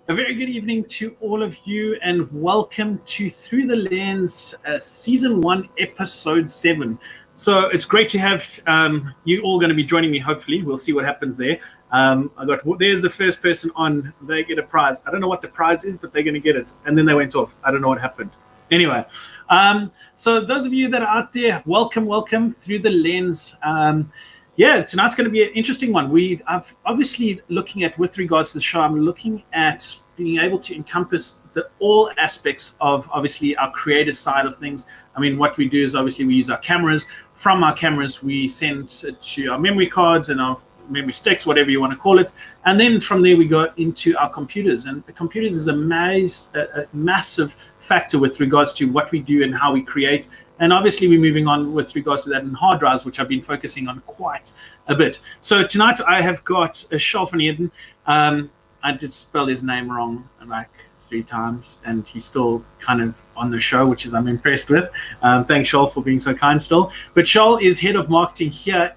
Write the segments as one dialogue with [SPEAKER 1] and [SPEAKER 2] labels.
[SPEAKER 1] A very good evening to all of you, and welcome to Through the Lens, Season 1, Episode 7. So it's great to have you all going to be joining me, hopefully. We'll see what happens there. There's the first person on. They get a prize. I don't know what the prize is, but they're going to get it. And then they went off. I don't know what happened. Anyway, so those of you that are out there, welcome Through the Lens. Tonight's going to be an interesting one. I've obviously looking at, with regards to the show, I'm looking at being able to encompass all aspects of obviously our creative side of things. I mean, what we do is obviously we use our cameras. From our cameras, we send to our memory cards and our memory sticks, whatever you want to call it. And then from there, we go into our computers. And the computers is a massive factor with regards to what we do and how we create. And obviously, we're moving on with regards to that in hard drives, which I've been focusing on quite a bit. So tonight, I have got Charl van Eeden. I did spell his name wrong like 3 times, and he's still kind of on the show, which is I'm impressed with. Thanks, Charl, for being so kind still. But Charl is head of marketing here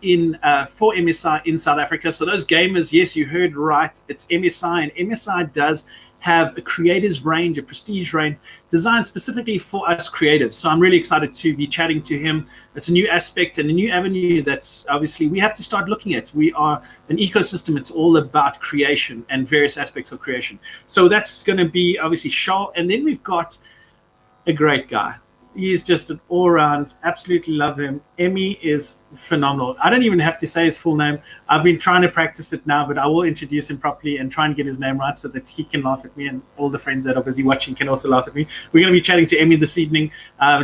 [SPEAKER 1] for MSI in South Africa. So those gamers, yes, you heard right. It's MSI, and MSI does have a creators range, a prestige range designed specifically for us creatives. So I'm really excited to be chatting to him. It's a new aspect and a new avenue that's obviously we have to start looking at. We are an ecosystem. It's all about creation and various aspects of creation. So that's going to be obviously Charl. And then we've got a great guy. He's just an all-round, absolutely love him. Emmy is phenomenal. I don't even have to say his full name. I've been trying to practice it now, but I will introduce him properly and try and get his name right so that he can laugh at me, and all the friends that are busy watching can also laugh at me. We're going to be chatting to Emmy this evening,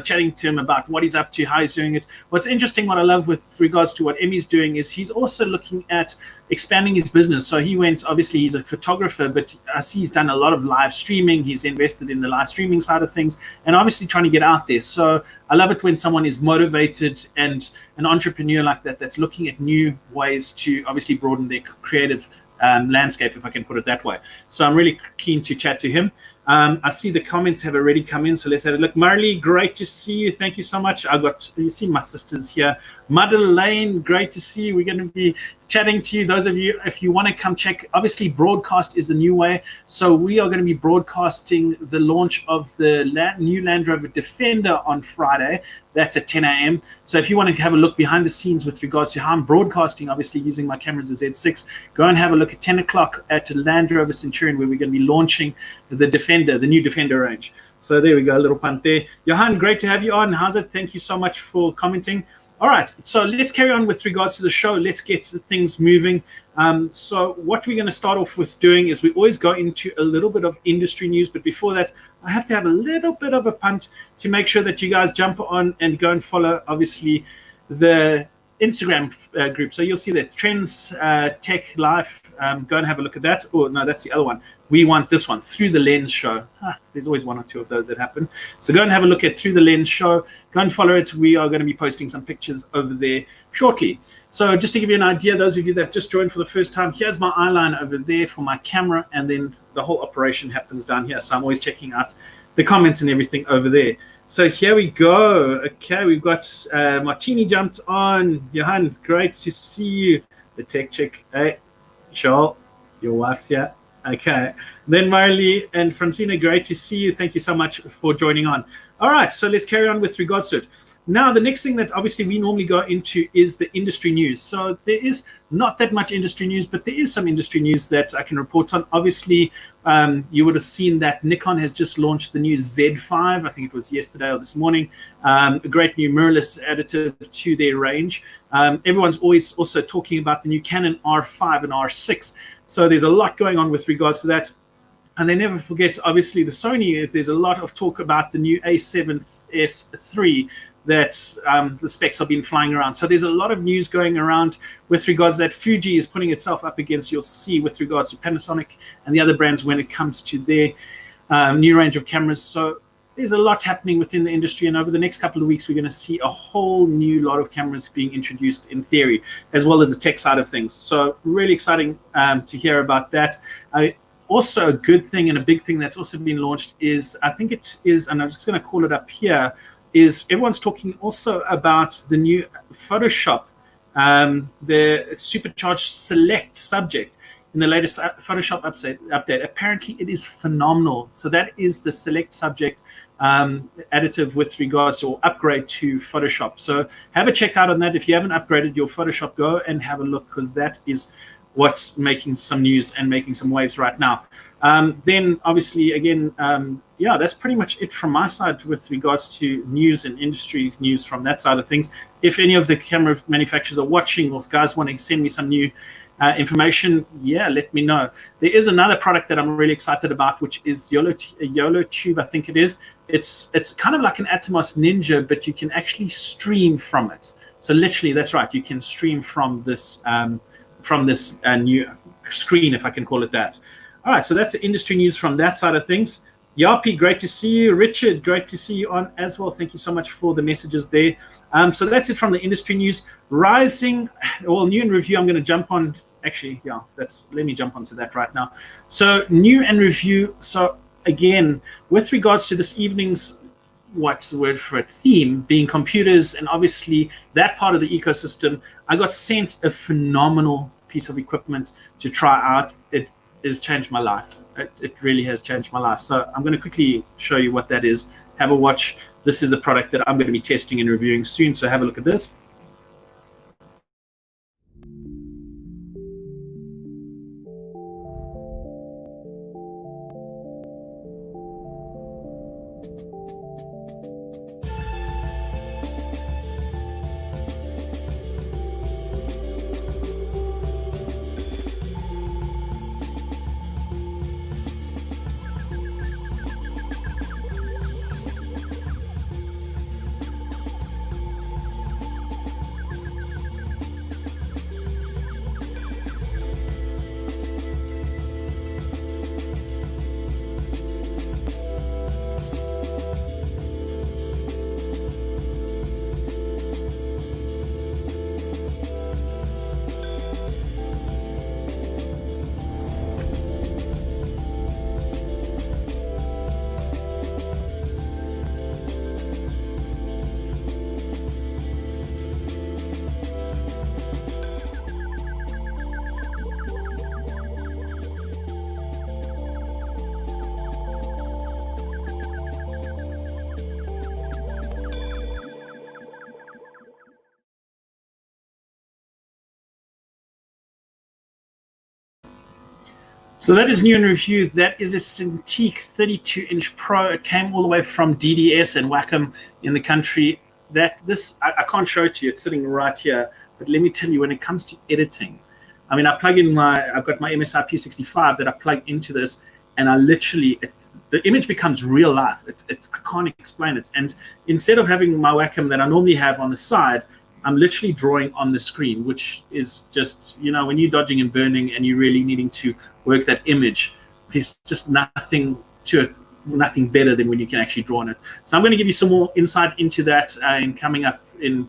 [SPEAKER 1] chatting to him about what he's up to, how he's doing it. What's interesting, what I love with regards to what Emmy's doing is he's also looking at expanding his business. So he went, obviously he's a photographer, but I see he's done a lot of live streaming. He's invested in the live streaming side of things and obviously trying to get out there. So I love it when someone is motivated and an entrepreneur like that, that's looking at new ways to obviously broaden their creative landscape, if I can put it that way. So I'm really keen to chat to him. I see the comments have already come in, so let's have a look. Marley, great to see you. Thank you so much. You see my sisters here. Madeleine, great to see you. We're going to be chatting to you. Those of you, if you want to come check, obviously broadcast is the new way. So we are going to be broadcasting the launch of the new Land Rover Defender on Friday. That's at 10 a.m. So if you want to have a look behind the scenes with regards to how I'm broadcasting, obviously using my cameras, the Z6, go and have a look at 10 o'clock at Land Rover Centurion, where we're going to be launching the Defender, the new Defender range. So there we go, a little punt there. Johan, great to have you on. How's it? Thank you so much for commenting. All right, so let's carry on with regards to the show. Let's get things moving. So what we're going to start off with doing is we always go into a little bit of industry news. But before that, I have to have a little bit of a punt to make sure that you guys jump on and go and follow, obviously, the Instagram group. So you'll see that Trends Tech Life. Go and have a look at that. Oh, no, that's the other one. We want this one, Through the Lens Show. There's always 1 or 2 of those that happen. So go and have a look at Through the Lens Show. Go and follow it. We are going to be posting some pictures over there shortly. So just to give you an idea, those of you that just joined for the first time, here's my eyeline over there for my camera, and then the whole operation happens down here. So I'm always checking out the comments and everything over there. So here we go. Okay, we've got Martini jumped on. Johan, great to see you. The tech chick. Hey, Charl, your wife's here. Okay. Then Marley and Francina, great to see you. Thank you so much for joining on. All right, so let's carry on with regards to it. Now, the next thing that obviously we normally go into is the industry news. So there is not that much industry news, but there is some industry news that I can report on. Obviously, you would have seen that Nikon has just launched the new Z5. I think it was yesterday or this morning. A great new mirrorless additive to their range. Everyone's always also talking about the new Canon R5 and R6. So there's a lot going on with regards to that. And they never forget, obviously, the Sony there's a lot of talk about the new A7S III that the specs have been flying around. So there's a lot of news going around with regards to that. Fuji is putting itself up against, you'll see, with regards to Panasonic and the other brands when it comes to their new range of cameras. So there's a lot happening within the industry, and over the next couple of weeks, we're going to see a whole new lot of cameras being introduced in theory, as well as the tech side of things. So really exciting to hear about that. Also, a good thing and a big thing that's also been launched is, I think it is, and I'm just going to call it up here, is everyone's talking also about the new Photoshop, the supercharged select subject. in the latest Photoshop update. Apparently, it is phenomenal. So that is the select subject additive with regards or upgrade to Photoshop. So have a check out on that. If you haven't upgraded your Photoshop, go and have a look, because that is what's making some news and making some waves right now. Then obviously, again, yeah, that's pretty much it from my side with regards to news and industry news from that side of things. If any of the camera manufacturers are watching, or guys want to send me some new information, yeah, let me know. There is another product that I'm really excited about, which is YOLO Tube, I think it is. It's kind of like an Atomos Ninja, but you can actually stream from it. So literally, that's right, you can stream from this new screen, if I can call it that. All right, so that's the industry news from that side of things. Yapi, great to see you. Richard, great to see you on as well. Thank you so much for the messages there. So that's it from the industry news. Rising, well, new and review, I'm going to jump on. Actually, yeah, let me jump onto that right now. So new and review. So again, with regards to this evening's, what's the word for it, theme being computers, and obviously that part of the ecosystem, I got sent a phenomenal piece of equipment to try out. It has changed my life. It really has changed my life. So I'm going to quickly show you what that is. Have a watch. This is the product that I'm going to be testing and reviewing soon. So have a look at this. So that is new in review. That is a Cintiq 32-inch Pro. It came all the way from DDS and Wacom in the country. I can't show it to you. It's sitting right here. But let me tell you, when it comes to editing, I mean, I've got my MSI P65 that I plug into this, and I literally, the image becomes real life. I can't explain it. And instead of having my Wacom that I normally have on the side, I'm literally drawing on the screen, which is just, when you're dodging and burning and you're really needing to work that image, there's just nothing to it, nothing better than when you can actually draw on it. So I'm going to give you some more insight into that coming up in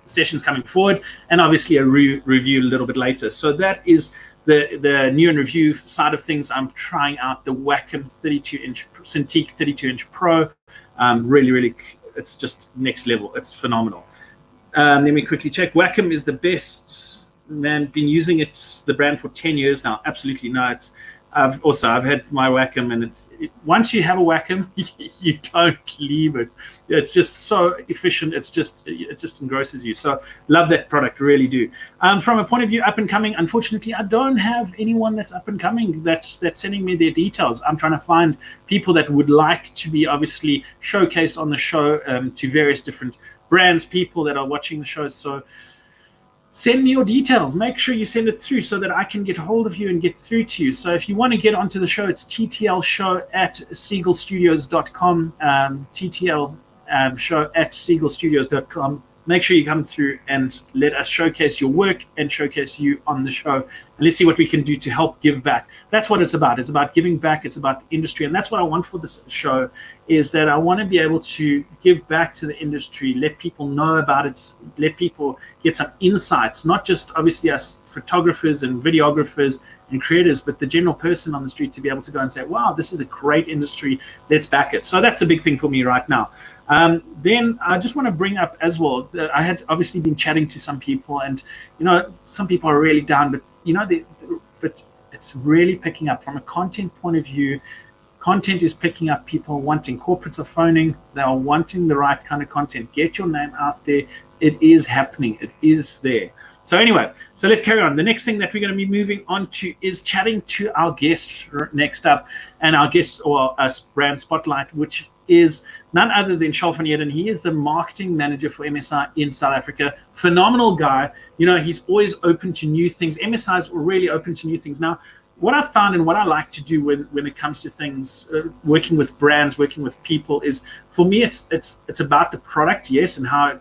[SPEAKER 1] sessions coming forward, and obviously a review a little bit later. So that is the new and review side of things. I'm trying out the Wacom Cintiq 32-inch Pro. Really, it's just next level. It's phenomenal. Let me quickly check. Wacom is the best. Man, been using the brand for 10 years now. Absolutely not. I've had my Wacom, and once you have a Wacom, you don't leave it. It's just so efficient. It just engrosses you. So love that product, really do. From a point of view up and coming, unfortunately, I don't have anyone that's up and coming that's sending me their details. I'm trying to find people that would like to be obviously showcased on the show to various different brands, people that are watching the show. So send me your details. Make sure you send it through so that I can get hold of you and get through to you. So if you want to get onto the show, it's ttlshow@seagullstudios.com, ttlshow@seagullstudios.com. Make sure you come through and let us showcase your work and showcase you on the show. And let's see what we can do to help give back. That's what it's about. It's about giving back. It's about the industry. And that's what I want for this show, is that I want to be able to give back to the industry, let people know about it, let people get some insights, not just obviously us photographers and videographers and creators, but the general person on the street to be able to go and say, wow, this is a great industry, let's back it. So that's a big thing for me right now. Then I just want to bring up as well that I had obviously been chatting to some people, and some people are really down, but but it's really picking up from a content point of view. Content is picking up. People wanting, corporates are phoning, they are wanting the right kind of content. Get your name out there. It is happening. It is there. So anyway, so let's carry on. The next thing that we're going to be moving on to is chatting to our guest next up, and our guest, or us brand spotlight, which is none other than Charl van Eeden. He is the marketing manager for MSI in South Africa. Phenomenal guy. You know, he's always open to new things. MSI is really open to new things. Now, what I've found and what I like to do when it comes to things, working with brands, working with people, is for me it's about the product, yes, and how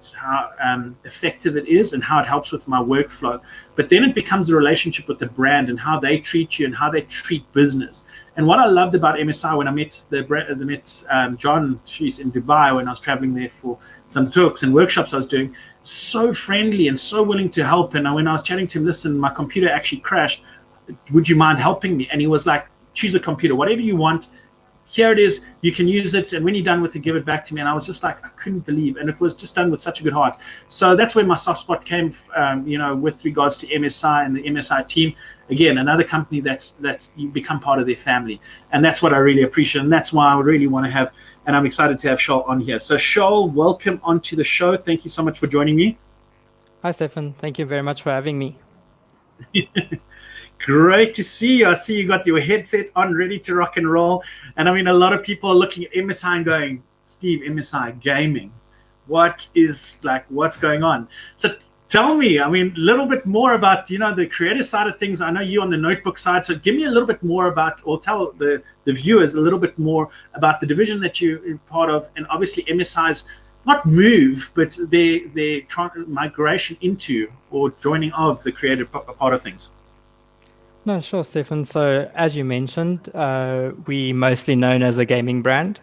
[SPEAKER 1] effective it is and how it helps with my workflow. But then it becomes a relationship with the brand and how they treat you and how they treat business. And what I loved about MSI when I met John, she's in Dubai, when I was traveling there for some talks and workshops I was doing, so friendly and so willing to help. And when I was chatting to him, listen, my computer actually crashed. Would you mind helping me? And he was like, choose a computer, whatever you want. Here it is. You can use it. And when you're done with it, give it back to me. And I was just like, I couldn't believe. And it was just done with such a good heart. So that's where my soft spot came, with regards to MSI and the MSI team. Again, another company that's you become part of their family. And that's what I really appreciate. And that's why I really want to have, and I'm excited to have Charl on here. So Charl, welcome onto the show. Thank you so much for joining me.
[SPEAKER 2] Hi, Stefan. Thank you very much for having me.
[SPEAKER 1] Great to see you. I see you got your headset on, ready to rock and roll. And I mean, a lot of people are looking at MSI and going, Steve, MSI gaming, what's going on? So tell me, I mean, a little bit more about, the creative side of things. I know you on the notebook side. So give me a little bit more about, or tell the viewers a little bit more about the division that you're part of. And obviously MSI's not move, but their migration into or joining of the creative part of things.
[SPEAKER 2] No, sure, Stefan. So as you mentioned, we mostly known as a gaming brand,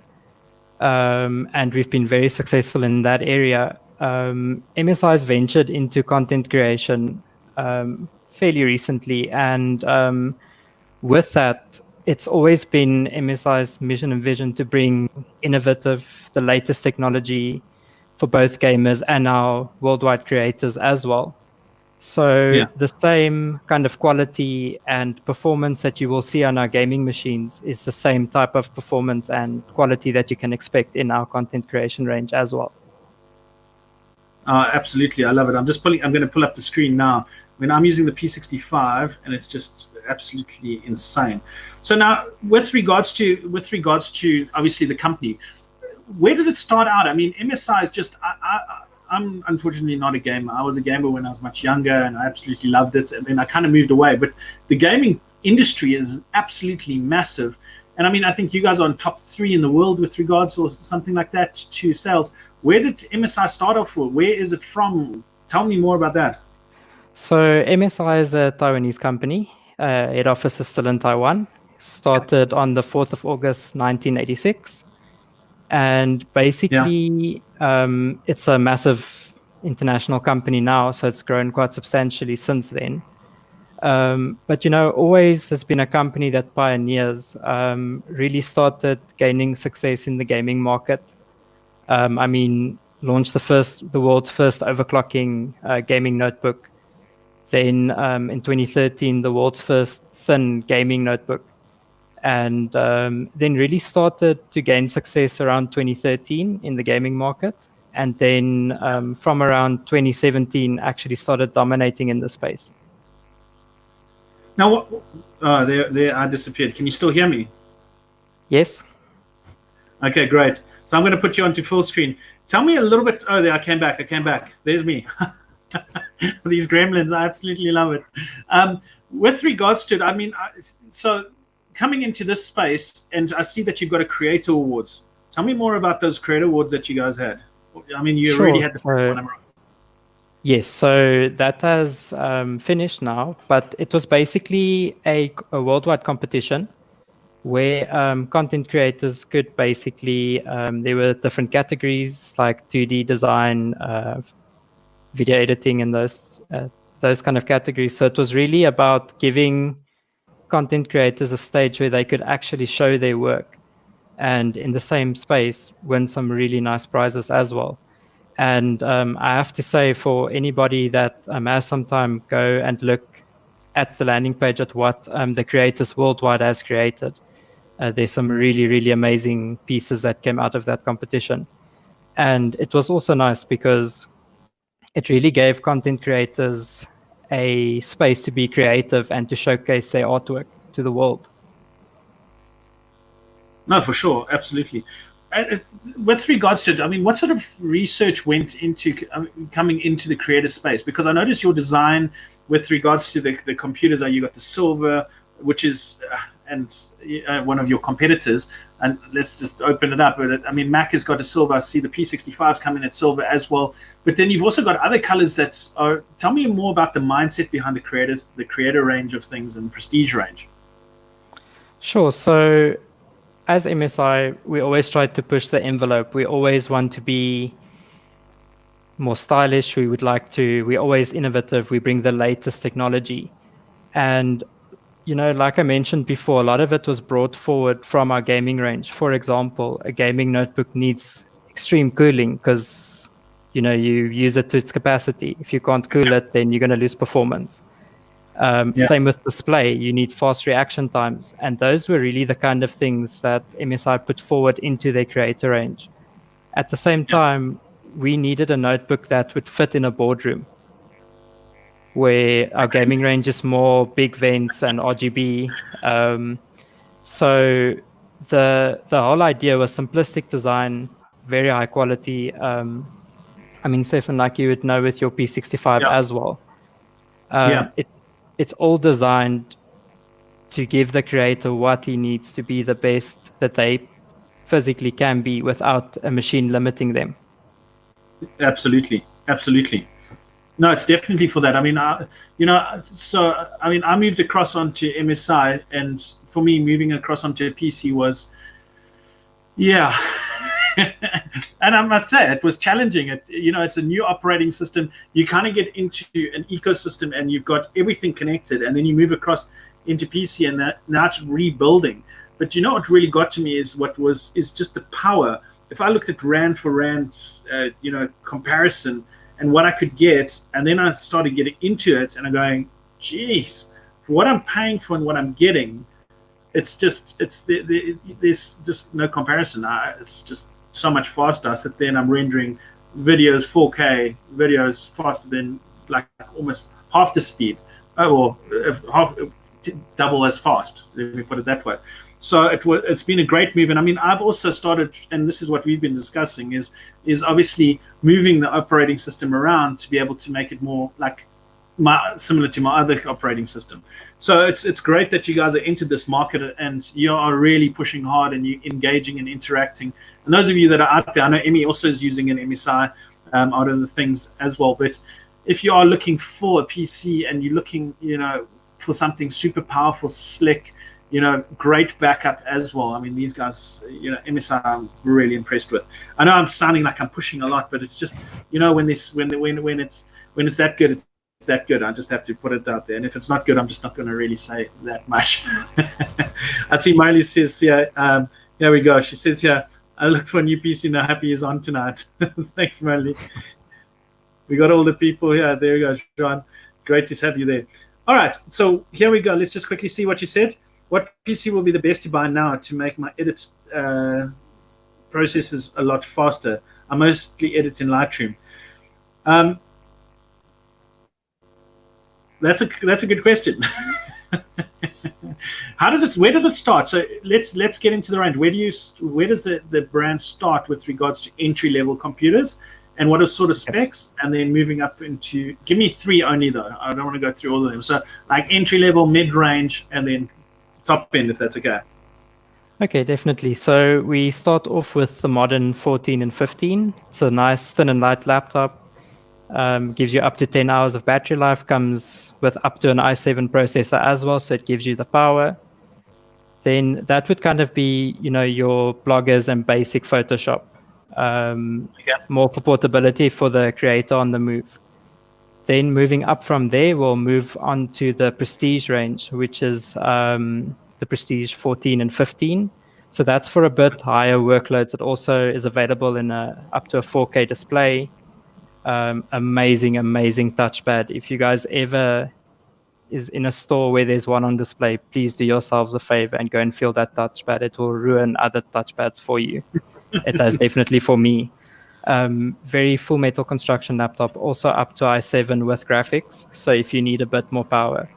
[SPEAKER 2] and we've been very successful in that area. MSI has ventured into content creation fairly recently, and with that, it's always been MSI's mission and vision to bring innovative, the latest technology for both gamers and our worldwide creators as well. So the same kind of quality and performance that you will see on our gaming machines is the same type of performance and quality that you can expect in our content creation range as well.
[SPEAKER 1] Absolutely, I love it. I'm going to pull up the screen now. When I'm using the P65, and it's just absolutely insane. So now, with regards to obviously the company, where did it start out? I mean, MSI is just I'm unfortunately not a gamer. I was a gamer when I was much younger, and I absolutely loved it. And then I kind of moved away. But the gaming industry is absolutely massive. And I mean, I think you guys are on top 3 in the world with regards or something like that to sales. Where did MSI start off for? Where is it from? Tell me more about that.
[SPEAKER 2] So MSI is a Taiwanese company. Head office is still in Taiwan. Started on the 4th of August, 1986. And basically, it's a massive international company now, so it's grown quite substantially since then. But, always has been a company that pioneers, really started gaining success in the gaming market. Launched the world's first overclocking gaming notebook. Then in 2013, the world's first thin gaming notebook. And then really started to gain success around 2013 in the gaming market. And then from around 2017, actually started dominating in the space.
[SPEAKER 1] Now, there I disappeared. Can you still hear me?
[SPEAKER 2] Yes.
[SPEAKER 1] Okay, great. So I'm going to put you onto full screen. Tell me a little bit. Oh, there, I came back. There's me. These gremlins, I absolutely love it. With regards to it, so coming into this space, and I see that you've got a Creator Awards. Tell me more about those Creator Awards that you guys had. You already had the first one.
[SPEAKER 2] Yes, so that has finished now, but it was basically a worldwide competition where content creators could basically, there were different categories like 2D design, video editing, and those kind of categories. So it was really about giving content creators a stage where they could actually show their work, and in the same space win some really nice prizes as well. And I have to say, for anybody that has some time, go and look at the landing page at what the creators worldwide has created, there's some really, really amazing pieces that came out of that competition. And it was also nice because it really gave content creators a space to be creative and to showcase their artwork to the world.
[SPEAKER 1] No, for sure, absolutely. With regards to it, I mean, what sort of research went into coming into the creator space? Because I noticed your design with regards to the computers. You got the silver, which is one of your competitors. And let's just open it up. I mean, Mac has got a silver. I see the P65s come in at silver as well. But then you've also got other colors that are. Tell me more about the mindset behind the creator range of things and prestige range.
[SPEAKER 2] Sure. So as MSI, we always try to push the envelope. We always want to be more stylish. We're always innovative. We bring the latest technology. And, like I mentioned before, a lot of it was brought forward from our gaming range. For example, a gaming notebook needs extreme cooling because, you use it to its capacity. If you can't cool it, then you're going to lose performance. Same with display, you need fast reaction times. And those were really the kind of things that MSI put forward into their creator range. At the same time, we needed a notebook that would fit in a boardroom, where our gaming range is more big vents and RGB. So the whole idea was simplistic design, very high quality. I mean, Stefan, like you would know with your P65 as well. It's all designed to give the creator what he needs to be the best that they physically can be without a machine limiting them.
[SPEAKER 1] Absolutely. No, it's definitely for that. I mean, I moved across onto MSI, and for me, moving across onto a PC was, and I must say, it was challenging. It's a new operating system. You kind of get into an ecosystem, and you've got everything connected, and then you move across into PC, and now it's rebuilding. But what really got to me is just the power. If I looked at rand for rand, comparison, and what I could get, and then I started getting into it, and I'm going, geez, for what I'm paying for and what I'm getting, there's just no comparison. It's just so much faster. I sit there and I'm rendering videos 4K videos faster than like almost half the speed, or double as fast. Let me put it that way. So it's been a great move. And I mean, I've also started, and this is what we've been discussing, is obviously moving the operating system around to be able to make it more like similar to my other operating system. So it's great that you guys are into this market and you are really pushing hard and you engaging and interacting. And those of you that are out there, I know Emmy also is using an MSI out of the things as well. But if you are looking for a PC and you're looking, for something super powerful, slick, great backup as well. I mean, these guys, MSI, I'm really impressed with. I know I'm sounding like I'm pushing a lot, but it's just, when it's that good, it's that good. I just have to put it out there. And if it's not good, I'm just not going to really say that much. I see Miley says, here we go. She says, I look for a new PC now. Happy is on tonight. Thanks, Miley. We got all the people here. There we go, John. Great to have you there. All right. So here we go. Let's just quickly see what you said. What PC will be the best to buy now to make my edits processes a lot faster? I mostly edit in Lightroom. That's a good question. Where does it start? So let's get into the range. Where does the brand start with regards to entry level computers, and what are sort of specs, and then moving up into, give me three only though. I don't want to go through all of them. So like entry level, mid range, and then top end, if that's okay.
[SPEAKER 2] Okay, definitely. So we start off with the modern 14 and 15. It's a nice thin and light laptop. Gives you up to 10 hours of battery life, comes with up to an i7 processor as well, so it gives you the power. Then that would kind of be, your bloggers and basic Photoshop. More for portability for the creator on the move. Then moving up from there, we'll move on to the Prestige range, which is the Prestige 14 and 15. So that's for a bit higher workloads. It also is available in up to a 4K display. Amazing touchpad. If you guys ever is in a store where there's one on display, please do yourselves a favor and go and feel that touchpad. It will ruin other touchpads for you. It does definitely for me. Very full metal construction laptop, also up to i7 with graphics. So if you need a bit more power.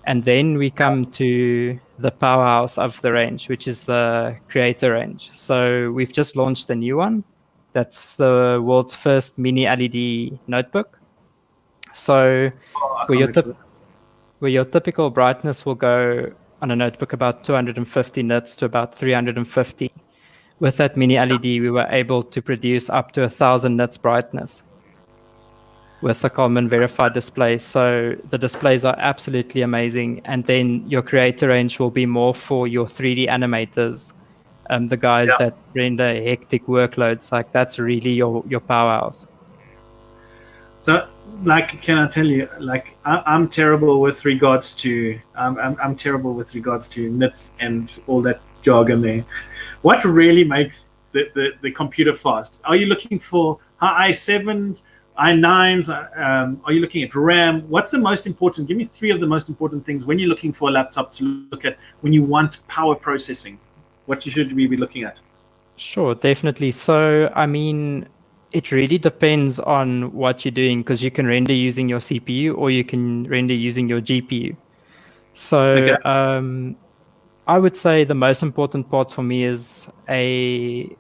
[SPEAKER 2] And then we come to the powerhouse of the range, which is the Creator range. So we've just launched a new one. That's the world's first mini LED notebook. So where your typical brightness will go on a notebook about 250 nits to about 350. With that mini LED, we were able to produce up to 1,000 nits brightness with the Coleman verified display. So the displays are absolutely amazing. And then your Creator range will be more for your 3D animators, the guys that render hectic workloads. Like that's really your powerhouse.
[SPEAKER 1] So, like, can I tell you, like, I'm terrible with regards to I'm terrible with regards to nits and all that jargon there. What really makes the computer fast? Are you looking for i7s, i9s? Are you looking at RAM? What's the most important? Give me 3 of the most important things when you're looking for a laptop to look at when you want power processing. What should we be looking at?
[SPEAKER 2] Sure, definitely. So, I mean, it really depends on what you're doing, because you can render using your CPU or you can render using your GPU. So I would say the most important part for me is a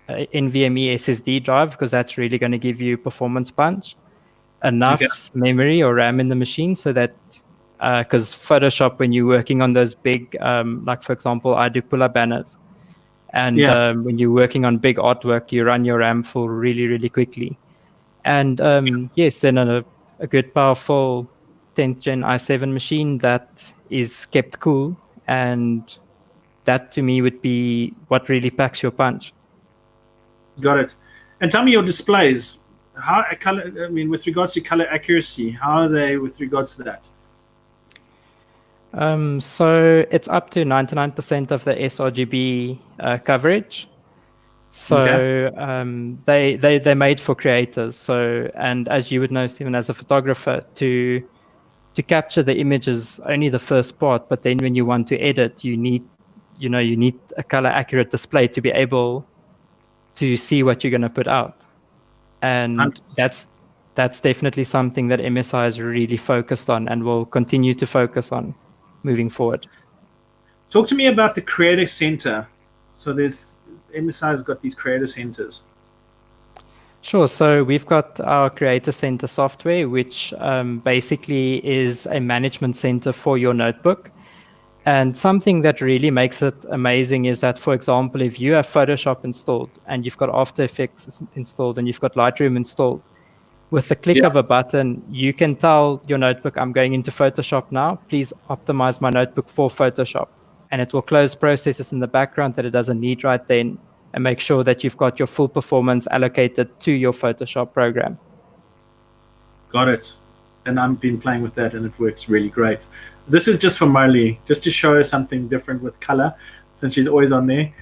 [SPEAKER 2] NVMe SSD drive, because that's really going to give you performance punch. Enough memory or RAM in the machine so that, because Photoshop, when you're working on those big, like for example, I do pull-up banners. And when you're working on big artwork, you run your RAM full really, really quickly. And yes, then a good, powerful 10th Gen i7 machine that is kept cool. And that to me would be what really packs your punch.
[SPEAKER 1] Got it. And tell me your displays. How color? I mean, with regards to color accuracy, how are they with regards to that?
[SPEAKER 2] So it's up to 99% of the sRGB coverage. So they're made for creators. So, and as you would know, Stephen, as a photographer, to capture the image is only the first part, but then when you want to edit, you need a color accurate display to be able to see what you're going to put out. And that's definitely something that MSI is really focused on and will continue to focus on moving forward.
[SPEAKER 1] Talk to me about the Creator Center. So MSI has got these Creator Centers.
[SPEAKER 2] Sure. So we've got our Creator Center software, which basically is a management center for your notebook. And something that really makes it amazing is that, for example, if you have Photoshop installed and you've got After Effects installed and you've got Lightroom installed, with the click of a button, you can tell your notebook, I'm going into Photoshop now. Please optimize my notebook for Photoshop. And it will close processes in the background that it doesn't need right then and make sure that you've got your full performance allocated to your Photoshop program.
[SPEAKER 1] Got it. And I've been playing with that and it works really great. This is just for Marley, just to show her something different with color, since she's always on there.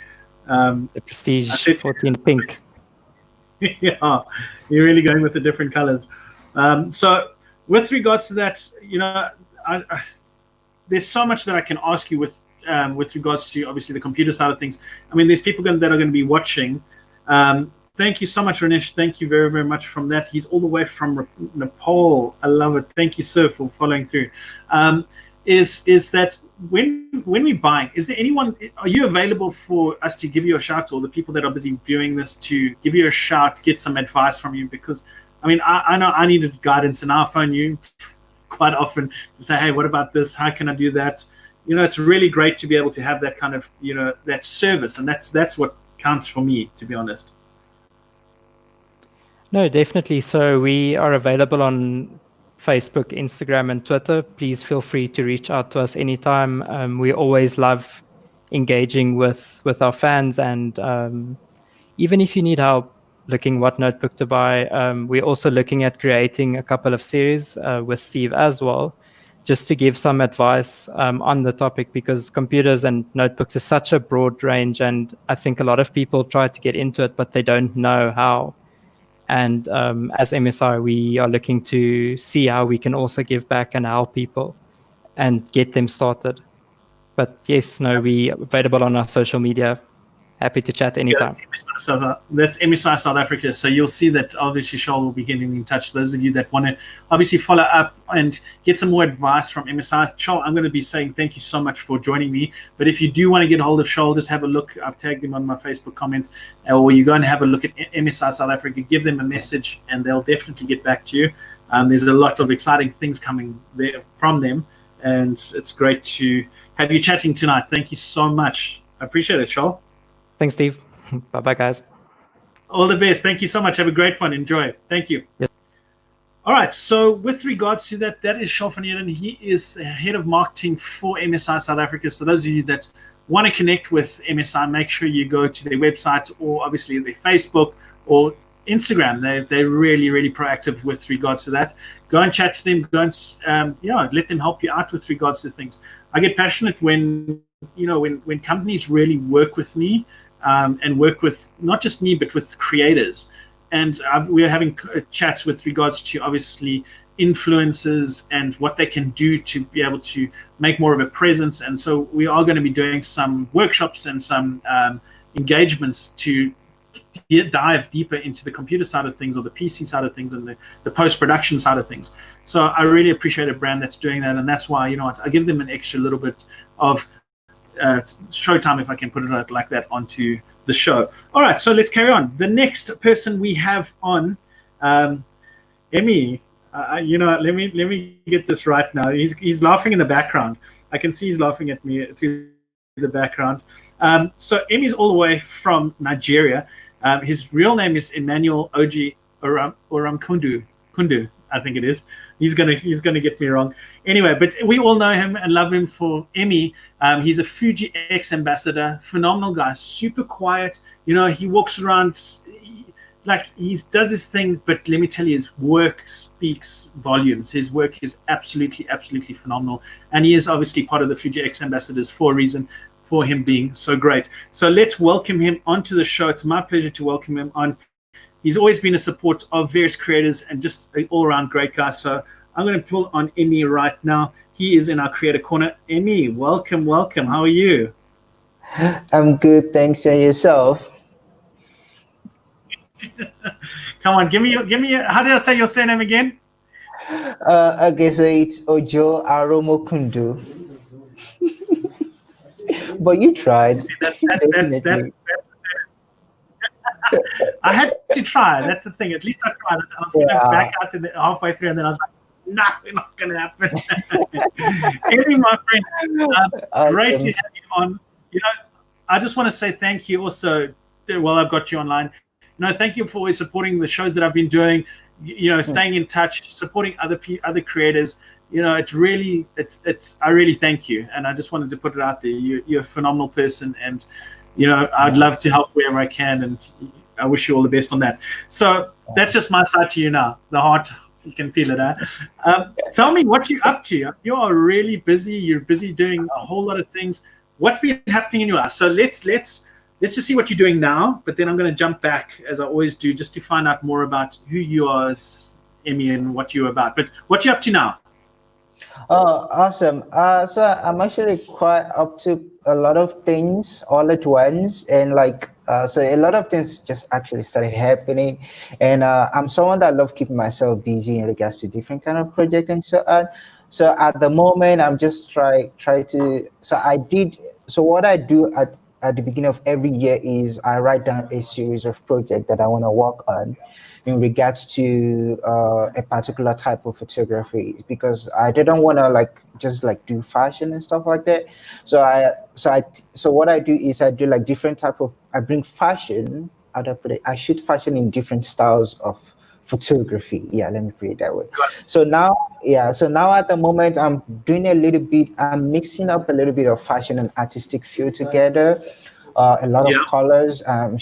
[SPEAKER 2] The Prestige 14 pink.
[SPEAKER 1] Yeah, you're really going with the different colors. So with regards to that, there's so much that I can ask you with regards to obviously the computer side of things. I mean, there's people that are going to be watching. Thank you so much, Ranesh. Thank you very, very much from that. He's all the way from Nepal. I love it. Thank you, sir, for following through. Is that when we buy, is there anyone, are you available for us to give you a shout, or the people that are busy viewing this to give you a shout, get some advice from you? Because, I mean, I know I needed guidance and I phone you quite often to say, hey, what about this? How can I do that? It's really great to be able to have that kind of, that service. And that's what counts for me, to be honest.
[SPEAKER 2] No, definitely. So we are available on Facebook, Instagram, and Twitter. Please feel free to reach out to us anytime. We always love engaging with our fans, and even if you need help looking what notebook to buy, we're also looking at creating a couple of series with Steve as well, just to give some advice on the topic, because computers and notebooks is such a broad range, and I think a lot of people try to get into it, but they don't know how. And as MSI, we are looking to see how we can also give back and help people and get them started. But yes, no, we available on our social media. Happy to chat anytime.
[SPEAKER 1] Yeah, that's MSI South Africa. So you'll see that obviously Charl will be getting in touch. Those of you that want to obviously follow up and get some more advice from MSI. Charl, I'm going to be saying thank you so much for joining me. But if you do want to get a hold of Charl, just have a look. I've tagged him on my Facebook comments. Or you go and have a look at MSI South Africa, give them a message, and they'll definitely get back to you. There's a lot of exciting things coming there from them. And it's great to have you chatting tonight. Thank you so much. I appreciate it, Charl.
[SPEAKER 2] Thanks, Steve. Bye-bye, guys.
[SPEAKER 1] All the best. Thank you so much. Have a great one. Enjoy. Thank you.
[SPEAKER 2] Yes.
[SPEAKER 1] All right. So with regards to that, that is Charl van Eeden. He is head of marketing for MSI South Africa. So those of you that want to connect with MSI, make sure you go to their website or obviously their Facebook or Instagram. They're really, really proactive with regards to that. Go and chat to them. Go and let them help you out with regards to things. I get passionate when companies really work with me. And work with not just me, but with creators. And we're having chats with regards to obviously influencers and what they can do to be able to make more of a presence. And so we are going to be doing some workshops and some engagements to dive deeper into the computer side of things or the PC side of things and the post-production side of things. So I really appreciate a brand that's doing that. And that's why, I give them an extra little bit of showtime, if I can put it out like that, onto the show. All right, so let's carry on. The next person we have on, Emmy. Let me get this right now. He's laughing in the background. I can see he's laughing at me through the background. So Emmy's all the way from Nigeria. His real name is Emmanuel Ojo-Aromokundu. I think it is. He's gonna get me wrong. Anyway, but we all know him and love him for Emmy. He's a Fuji X ambassador, phenomenal guy, super quiet. He walks around like he does his thing, but let me tell you, his work speaks volumes. His work is absolutely, absolutely phenomenal, and he is obviously part of the Fuji X ambassadors for a reason, for him being so great. So let's welcome him onto the show. It's my pleasure to welcome him on. He's always been a support of various creators and just an all-around great guy. So I'm going to pull on Emmy right now. He is in our creator corner. Emmy, welcome. How are you?
[SPEAKER 3] I'm good, thanks. And yourself?
[SPEAKER 1] Come on, give me. How did I say your surname again?
[SPEAKER 3] Okay, so it's Ojo-Aromokundu. But you tried.
[SPEAKER 1] See, that's I had to try. That's the thing. At least I tried. I was going to back out to the halfway through, and then I was like, "Nothing not going to happen." Emmy, my friend, great to have you on. I just want to say thank you. Also, while I've got you online, thank you for always supporting the shows that I've been doing. Staying in touch, supporting other creators. It's really, I really thank you, and I just wanted to put it out there. You're a phenomenal person, and I'd love to help wherever I can, and I wish you all the best on that. So that's just my side to you now. The heart, you can feel it. Tell me what you're up to. You are really busy. You're busy doing a whole lot of things. What's been happening in your life? So let's just see what you're doing now. But then I'm going to jump back, as I always do, just to find out more about who you are as Emmy and what you're about. But what you up to now?
[SPEAKER 3] Oh, awesome. So I'm actually quite up to a lot of things all at once, and so a lot of things just actually started happening, and I'm someone that love keeping myself busy in regards to different kind of projects and so on. So at the moment, I'm just try to. So what I do at the beginning of every year is I write down a series of projects that I want to work on in regards to a particular type of photography, because I didn't want to just do fashion and stuff like that. So what I do is I do different type of, I bring fashion, I shoot fashion in different styles of photography. Yeah, let me put it that way. So now at the moment I'm doing I'm mixing up a little bit of fashion and artistic feel together. A lot of colors. I'm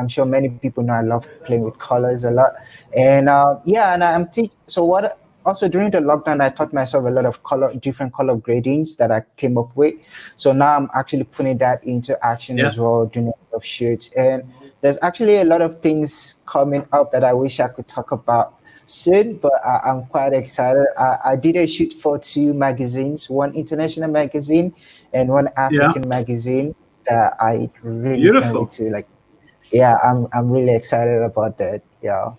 [SPEAKER 3] sure many people know I love playing with colors a lot, and and I'm teaching. So what? Also during the lockdown, I taught myself a lot of different color gradings that I came up with. So now I'm actually putting that into action as well, doing a lot of shoots. And there's actually a lot of things coming up that I wish I could talk about. soon, but I'm quite excited. I did a shoot for 2 magazines, one international magazine and one
[SPEAKER 1] Yeah,
[SPEAKER 3] African magazine that I really can't wait
[SPEAKER 1] beautiful.
[SPEAKER 3] to like. Yeah, I'm really excited about that. Yeah.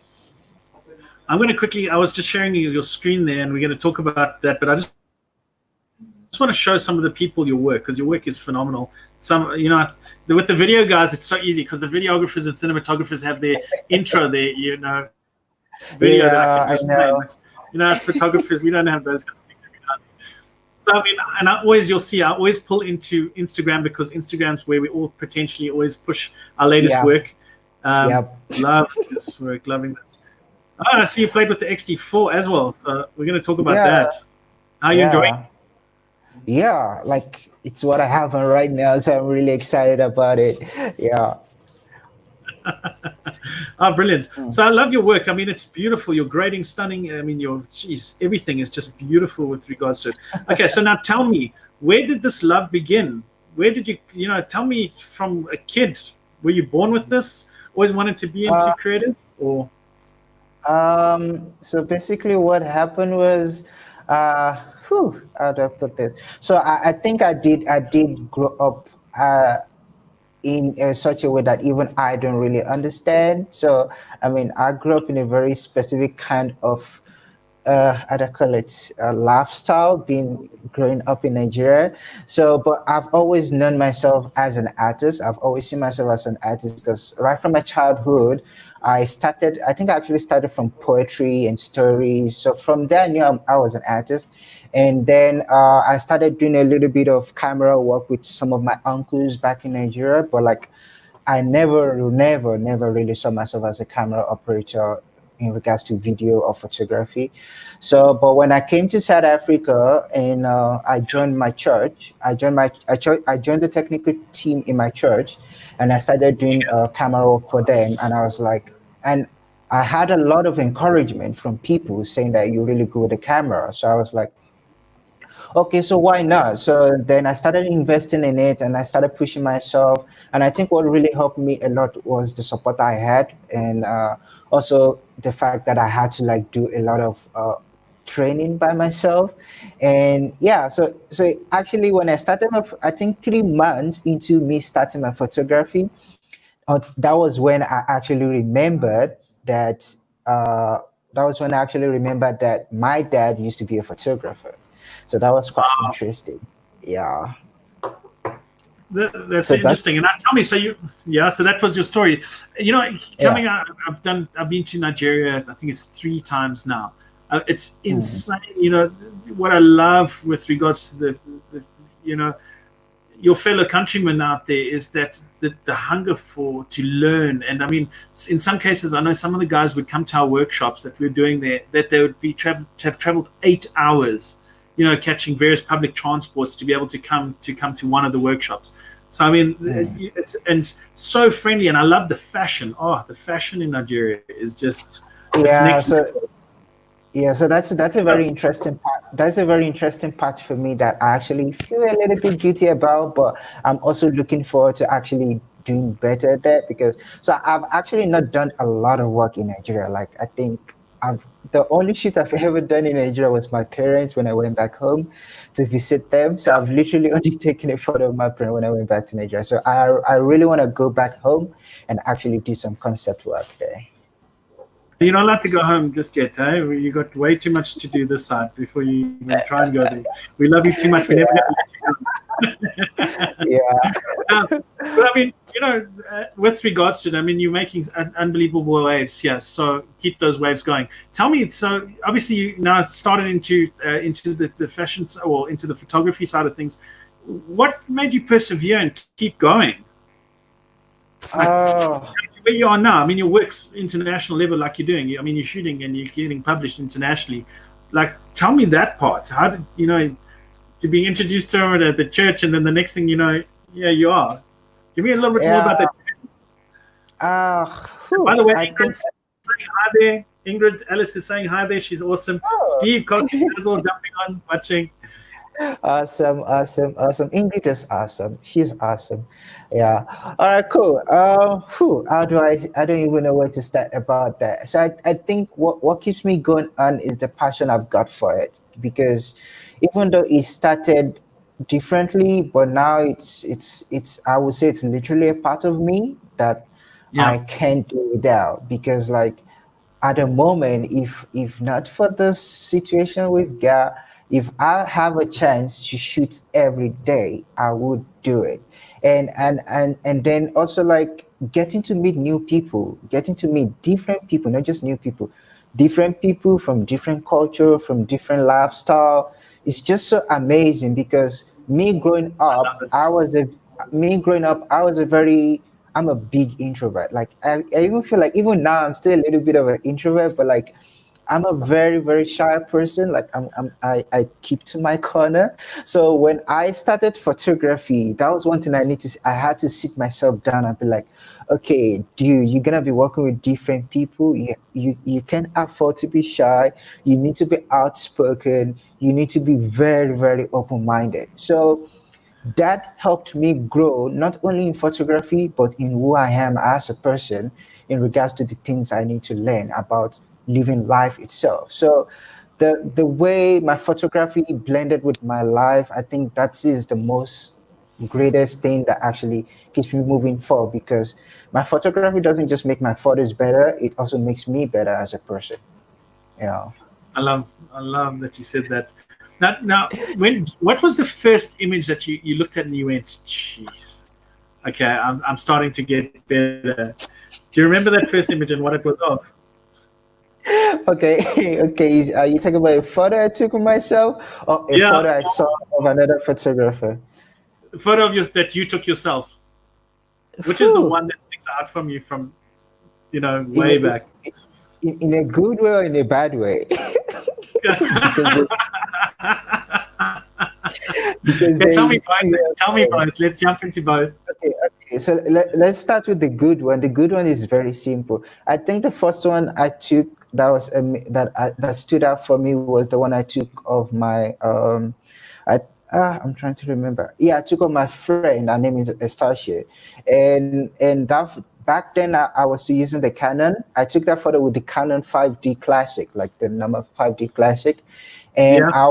[SPEAKER 1] I'm going to quickly. I was just sharing you your screen there, and we're going to talk about that. But I just want to show some of the people your work because your work is phenomenal. Some, with the video guys, it's so easy because the videographers and cinematographers have their intro there, video that I
[SPEAKER 3] Yeah,
[SPEAKER 1] can
[SPEAKER 3] I
[SPEAKER 1] just play.
[SPEAKER 3] know.
[SPEAKER 1] But, as photographers, we don't have those kind of things every now and then. So I mean, and I always pull into Instagram because Instagram's where we all potentially always push our latest
[SPEAKER 3] Yeah.
[SPEAKER 1] work.
[SPEAKER 3] Yep.
[SPEAKER 1] Love this work, loving this. Oh, I see you played with the XT4 as well. So we're going to talk about
[SPEAKER 3] Yeah.
[SPEAKER 1] that. How are you enjoying
[SPEAKER 3] Yeah. Yeah. Like it's what I have on right now, so I'm really excited about it. Yeah.
[SPEAKER 1] Oh, brilliant. So I love your work. I mean, it's beautiful. Your grading, stunning. I mean, everything is just beautiful with regards to it. Okay, so now tell me, where did this love begin? Where did you, tell me from a kid, were you born with this? Always wanted to be into creative or?
[SPEAKER 3] So basically what happened was, how do I put this? So I think I did grow up in such a way that even I don't really understand. So I mean, I grew up in a very specific kind of how do I call it, lifestyle, being growing up in Nigeria. So, but I've always known myself as an artist. I've always seen myself as an artist because right from my childhood, I think I actually started from poetry and stories. So from there, I knew I was an artist. And then I started doing a little bit of camera work with some of my uncles back in Nigeria. But like, I never really saw myself as a camera operator in regards to video or photography. So, but when I came to South Africa and I joined my church, I joined the technical team in my church, and I started doing camera work for them. And I was like, and I had a lot of encouragement from people saying that you're really good with the camera. So I was like, okay, so why not? So then I started investing in it and I started pushing myself. And I think what really helped me a lot was the support I had, and also the fact that I had to like do a lot of training by myself. And yeah, so actually when I started I think 3 months into me starting my photography, that was when I actually remembered that uh, my dad used to be a photographer. So that was quite interesting. Yeah.
[SPEAKER 1] That's
[SPEAKER 3] So that's
[SPEAKER 1] interesting. And now tell me, so that was your story. Coming
[SPEAKER 3] yeah.
[SPEAKER 1] out, I've been to Nigeria. I think it's 3 times now. It's
[SPEAKER 3] Mm.
[SPEAKER 1] insane. What I love with regards to the your fellow countrymen out there is that the hunger to learn. And I mean, in some cases, I know some of the guys would come to our workshops that we were doing there, that they would have traveled 8 hours, catching various public transports to be able to come to one of the workshops. So I mean,
[SPEAKER 3] Mm.
[SPEAKER 1] it's so friendly, and I love the fashion. Oh, the fashion in Nigeria is just it's
[SPEAKER 3] Yeah.
[SPEAKER 1] next
[SPEAKER 3] So
[SPEAKER 1] level.
[SPEAKER 3] yeah, so that's a very interesting part. That's a very interesting part for me that I actually feel a little bit guilty about, but I'm also looking forward to actually doing better at that because so I've actually not done a lot of work in Nigeria. Like I think I've the only shoot I've ever done in Nigeria was my parents when I went back home to visit them. So I've literally only taken a photo of my parents when I went back to Nigeria. So I really want to go back home and actually do some concept work there.
[SPEAKER 1] You're not allowed to go home just yet, eh? You got way too much to do this side before you even try and go there. We love you too much. We're never going to let you go.
[SPEAKER 3] Yeah.
[SPEAKER 1] But I mean, with regards to it, I mean, you're making unbelievable waves here. So keep those waves going. Tell me, so obviously you now started into the fashion or into the photography side of things. What made you persevere and keep going?
[SPEAKER 3] Oh.
[SPEAKER 1] Where you are now, I mean, your work's international level, like you're doing. I mean, you're shooting and you're getting published internationally. Like, tell me that part. How did to being introduced to her at the church, and then the next thing you know, yeah, you are. Give me a little bit more about that. By the way,
[SPEAKER 3] I think.
[SPEAKER 1] Ingrid's saying hi there. Ingrid Ellis is saying hi there. She's awesome.
[SPEAKER 3] Oh.
[SPEAKER 1] Steve Costa is all jumping on, watching.
[SPEAKER 3] Awesome, awesome, awesome. Ingrid is awesome. She's awesome. Yeah. All right, cool. How do I don't even know where to start about that. So I think what keeps me going on is the passion I've got for it. Because even though it started differently, but now it's I would say it's literally a part of me that
[SPEAKER 1] Yeah.
[SPEAKER 3] I can't do without. Because like at the moment, if not for this situation we've got, if I have a chance to shoot every day, I would do it. And then also like getting to meet new people, getting to meet different people, not just new people, different people from different culture, from different lifestyle. It's just so amazing because
[SPEAKER 1] I love it.
[SPEAKER 3] me growing up, I'm a big introvert. Like I even feel like even now I'm still a little bit of an introvert, but like I'm a very, very shy person. Like I keep to my corner. So when I started photography, that was one thing I had to sit myself down and be like, okay, dude, you're gonna be working with different people. You can't afford to be shy. You need to be outspoken. You need to be very, very open-minded. So that helped me grow not only in photography but in who I am as a person in regards to the things I need to learn about living life itself. So the way my photography blended with my life, I think that is the most greatest thing that actually keeps me moving forward because my photography doesn't just make my photos better, it also makes me better as a person. Yeah.
[SPEAKER 1] I love that you said that. Now, what was the first image that you looked at and you went, "Jeez, okay, I'm starting to get better." Do you remember that first image and what it was of?
[SPEAKER 3] Okay, okay. Are you talking about a photo I took of myself or a
[SPEAKER 1] Yeah,
[SPEAKER 3] photo I saw of another photographer?
[SPEAKER 1] a photo of you that you took yourself. Which is the
[SPEAKER 3] Phew,
[SPEAKER 1] one that sticks out from you from
[SPEAKER 3] in
[SPEAKER 1] way back?
[SPEAKER 3] in a good way or in a bad way? because they, because
[SPEAKER 1] Yeah,
[SPEAKER 3] there
[SPEAKER 1] tell me
[SPEAKER 3] is
[SPEAKER 1] both.
[SPEAKER 3] two of
[SPEAKER 1] Tell me
[SPEAKER 3] them.
[SPEAKER 1] both. Let's jump into both.
[SPEAKER 3] Okay, okay. So let's start with the good one. The good one is very simple. I think the first one I took that was that stood out for me was the one I took of my I I'm trying to remember. Yeah, I took of my friend. Her name is Estacia, and back then I was still using the Canon. I took that photo with the Canon 5D Classic, like the number 5D Classic, and
[SPEAKER 1] Yeah,
[SPEAKER 3] I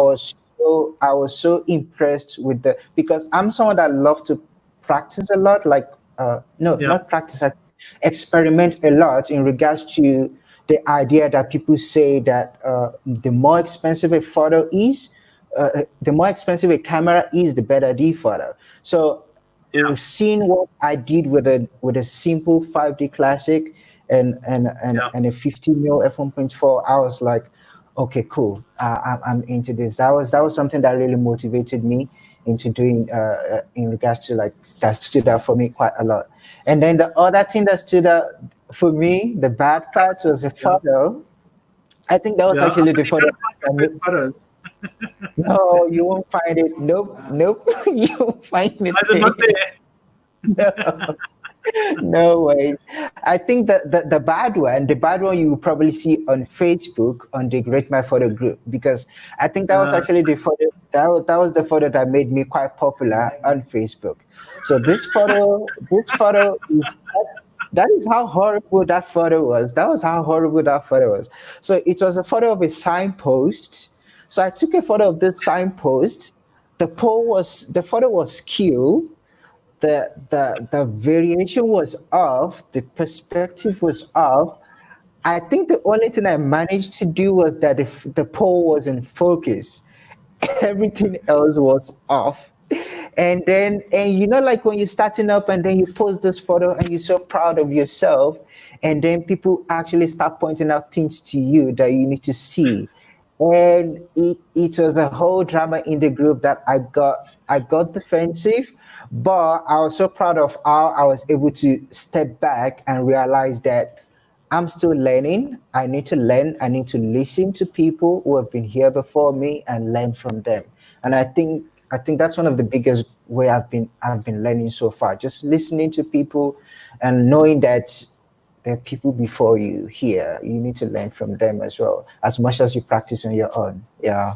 [SPEAKER 3] was so impressed with the because I'm someone that love to practice a lot. Like no,
[SPEAKER 1] yeah,
[SPEAKER 3] not practice. I experiment a lot in regards to the idea that people say that the more expensive a photo is, the more expensive a camera is, the better the photo. So
[SPEAKER 1] yeah,
[SPEAKER 3] seeing what I did with a simple 5D Classic
[SPEAKER 1] yeah.
[SPEAKER 3] and a 50 mil f1.4, I was like, okay, cool. I'm into this. That was something that really motivated me into doing in regards to like that stood out for me quite a lot. And then the other thing that stood out for me, the bad part was a
[SPEAKER 1] Yeah,
[SPEAKER 3] photo. I think that was
[SPEAKER 1] yeah. I'm
[SPEAKER 3] actually the
[SPEAKER 1] busy
[SPEAKER 3] photo.
[SPEAKER 1] trying to find your first photos.
[SPEAKER 3] No, you won't find it. Nope, nope. You won't find
[SPEAKER 1] Why
[SPEAKER 3] it
[SPEAKER 1] is it not there?
[SPEAKER 3] there. No ways. I think the bad one you will probably see on Facebook on the Great My Photo group because I think that was
[SPEAKER 1] Uh,
[SPEAKER 3] actually the photo that was the photo that made me quite popular on Facebook. So this photo is that is how horrible that photo was. That was how horrible that photo was. So it was a photo of a signpost. So I took a photo of this signpost. The photo was skewed, the variation was off, the perspective was off. I think the only thing I managed to do was that the pole was in focus. Everything else was off. And you know, like when you're starting up and then you post this photo and you're so proud of yourself, and then people actually start pointing out things to you that you need to see. And it was a whole drama in the group that I got defensive, but I was so proud of how I was able to step back and realize that I'm still learning. I need to learn. I need to listen to people who have been here before me and learn from them. And I think that's one of the biggest way I've been learning so far. Just listening to people and knowing that there are people before you here. You need to learn from them as well, as much as you practice on your own. Yeah.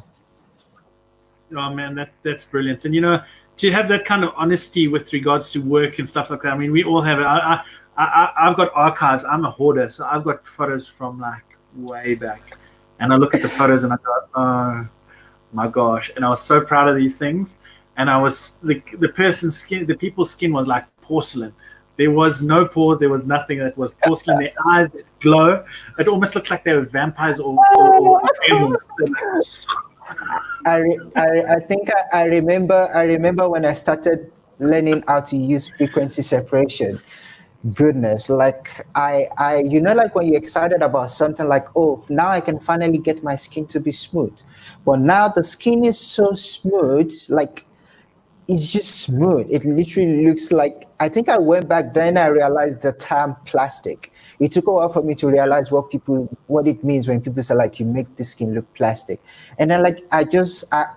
[SPEAKER 1] Oh man, that's brilliant. And to have that kind of honesty with regards to work and stuff like that. I mean, we all have it. I've got archives. I'm a hoarder, so I've got photos from like way back, and I look at the photos and I go, oh my gosh! And I was so proud of these things. And I was the person's skin, the people's skin was like porcelain. There was no pores. There was nothing that was porcelain. Their eyes that glow. It almost looked like they were vampires or werewolves.
[SPEAKER 3] I think I remember when I started learning how to use frequency separation. Goodness, like I like when you're excited about something, like, oh, now I can finally get my skin to be smooth. But now the skin is so smooth, like it's just smooth. It literally looks like, I think I went back then I realized the term plastic. It took a while for me to realize what it means when people say like you make the skin look plastic. And then like I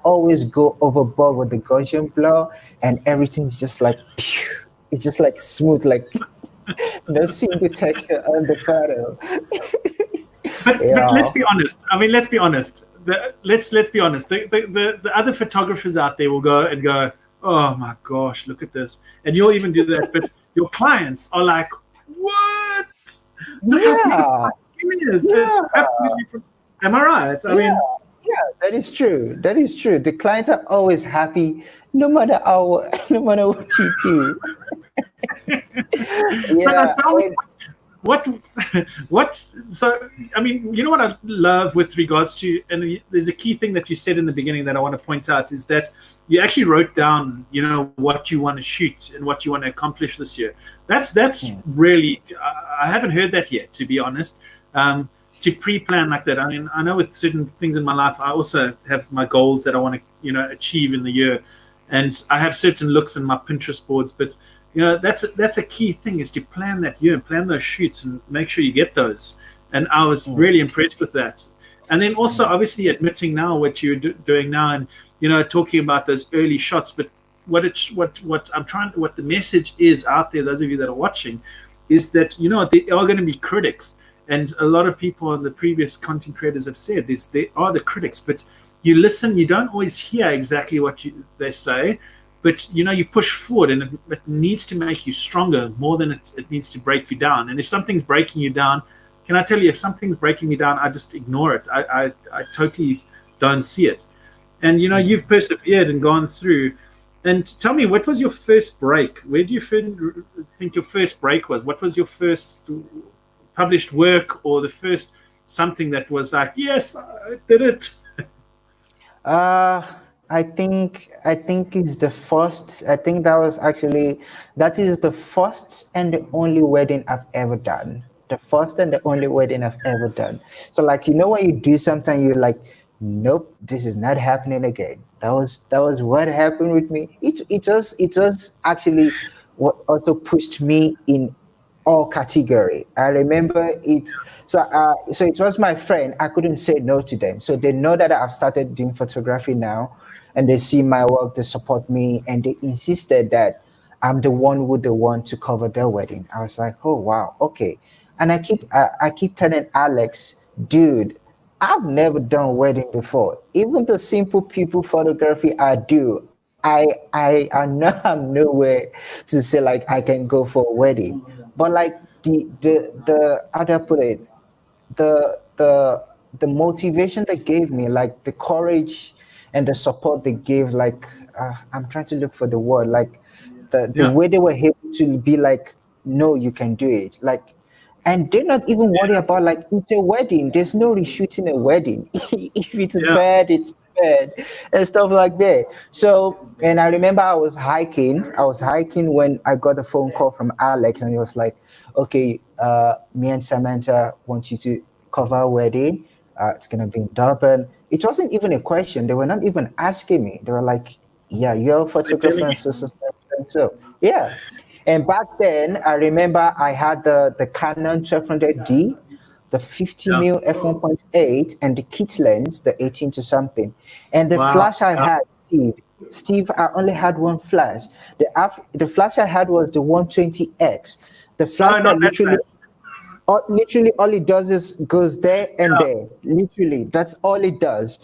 [SPEAKER 3] always go overboard with the Gaussian blur and everything's just like phew, it's just like smooth, like no single texture on the photo.
[SPEAKER 1] But let's be honest. I mean, let's be honest. Let's be honest. The other photographers out there will go, oh my gosh, look at this. And you'll even do that. But your clients are like, what? Look how big my skin is. It's absolutely, am I right? I mean,
[SPEAKER 3] that is true. That is true. The clients are always happy no matter what you do.
[SPEAKER 1] So now tell me, what so I mean, you know what I love with regards to, and there's a key thing that you said in the beginning that I want to point out, is that you actually wrote down what you want to shoot and what you want to accomplish this year. That's really, I haven't heard that yet, to be honest. To pre-plan like that. I mean, I know with certain things in my life, I also have my goals that I want to achieve in the year, and I have certain looks in my Pinterest boards, but that's a key thing, is to plan that year and plan those shoots and make sure you get those. And I was really impressed with that. And then also obviously admitting now what you're doing now, and talking about those early shots. But what the message is out there, those of you that are watching, is that there are going to be critics, and a lot of people on the previous content creators have said this. They are the critics, but you listen. You don't always hear exactly what they say. But you push forward, and it needs to make you stronger more than it needs to break you down. And if something's breaking you down, can I tell you, if something's breaking me down, I just ignore it. I totally don't see it. And you've persevered and gone through. And tell me, what was your first break? Where do you think your first break was? What was your first published work, or the first something that was like, yes, I did it?
[SPEAKER 3] I think it's the first. I think that is the first and the only wedding I've ever done. The first and the only wedding I've ever done. So like, when you do something, you're like, nope, this is not happening again. That was what happened with me. It was actually what also pushed me in all category. I remember it. So it was my friend. I couldn't say no to them. So they know that I've started doing photography now, and they see my work, they support me, and they insisted that I'm the one who they want to cover their wedding. I was like, oh wow, okay. And I keep telling Alex, dude, I've never done wedding before. Even the simple people photography I do, I know I'm nowhere to say like I can go for a wedding. But like the how do I put it? The motivation they gave me, like the courage and the support they gave, like I'm trying to look for the word, like the way they were able to be like, no, you can do it, like, and they're not even worried about like, it's a wedding, there's no reshooting a wedding. If it's bad, it's bad, and stuff like that. So, and I remember I was hiking when I got a phone call from Alex, and he was like, okay, me and Samantha want you to cover a wedding. It's gonna be in Durban. It wasn't even a question. They were not even asking me. They were like, yeah, you're a photographer and so. Yeah. And back then, I remember I had the Canon 1200D, the 50mm f1.8, and the kit lens, the 18 to something. And the flash I had, Steve, I only had one flash. The flash I had was the 120X. The flash that literally all it does is goes there and there. Literally, that's all it does.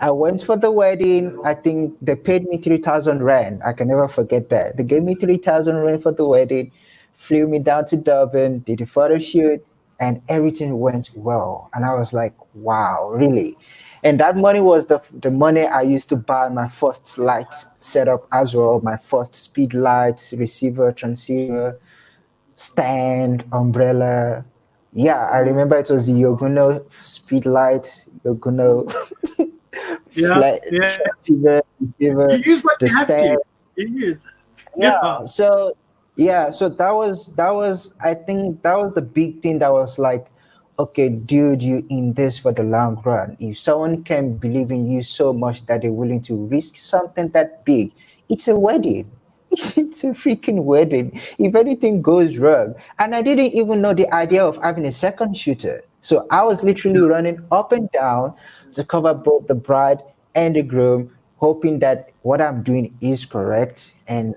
[SPEAKER 3] I went for the wedding. I think they paid me 3,000 rand. I can never forget that. They gave me 3,000 rand for the wedding, flew me down to Durban, did a photo shoot, and everything went well. And I was like, wow, really? And that money was the money I used to buy my first light setup as well, my first speed light, receiver, transceiver, stand, umbrella. Yeah, I remember it was the Yoguno speed lights, Yoguno
[SPEAKER 1] Yeah,
[SPEAKER 3] flat
[SPEAKER 1] yeah.
[SPEAKER 3] transceiver,
[SPEAKER 1] You
[SPEAKER 3] receiver,
[SPEAKER 1] use what
[SPEAKER 3] the
[SPEAKER 1] you have
[SPEAKER 3] stand.
[SPEAKER 1] to. You use.
[SPEAKER 3] Yeah.
[SPEAKER 1] Yeah.
[SPEAKER 3] So that was I think that was the big thing that was like, okay, dude, you in this for the long run. If someone can believe in you so much that they're willing to risk something that big, it's a wedding. It's a freaking wedding. If anything goes wrong, and I didn't even know the idea of having a second shooter. So I was literally running up and down to cover both the bride and the groom, hoping that what I'm doing is correct. And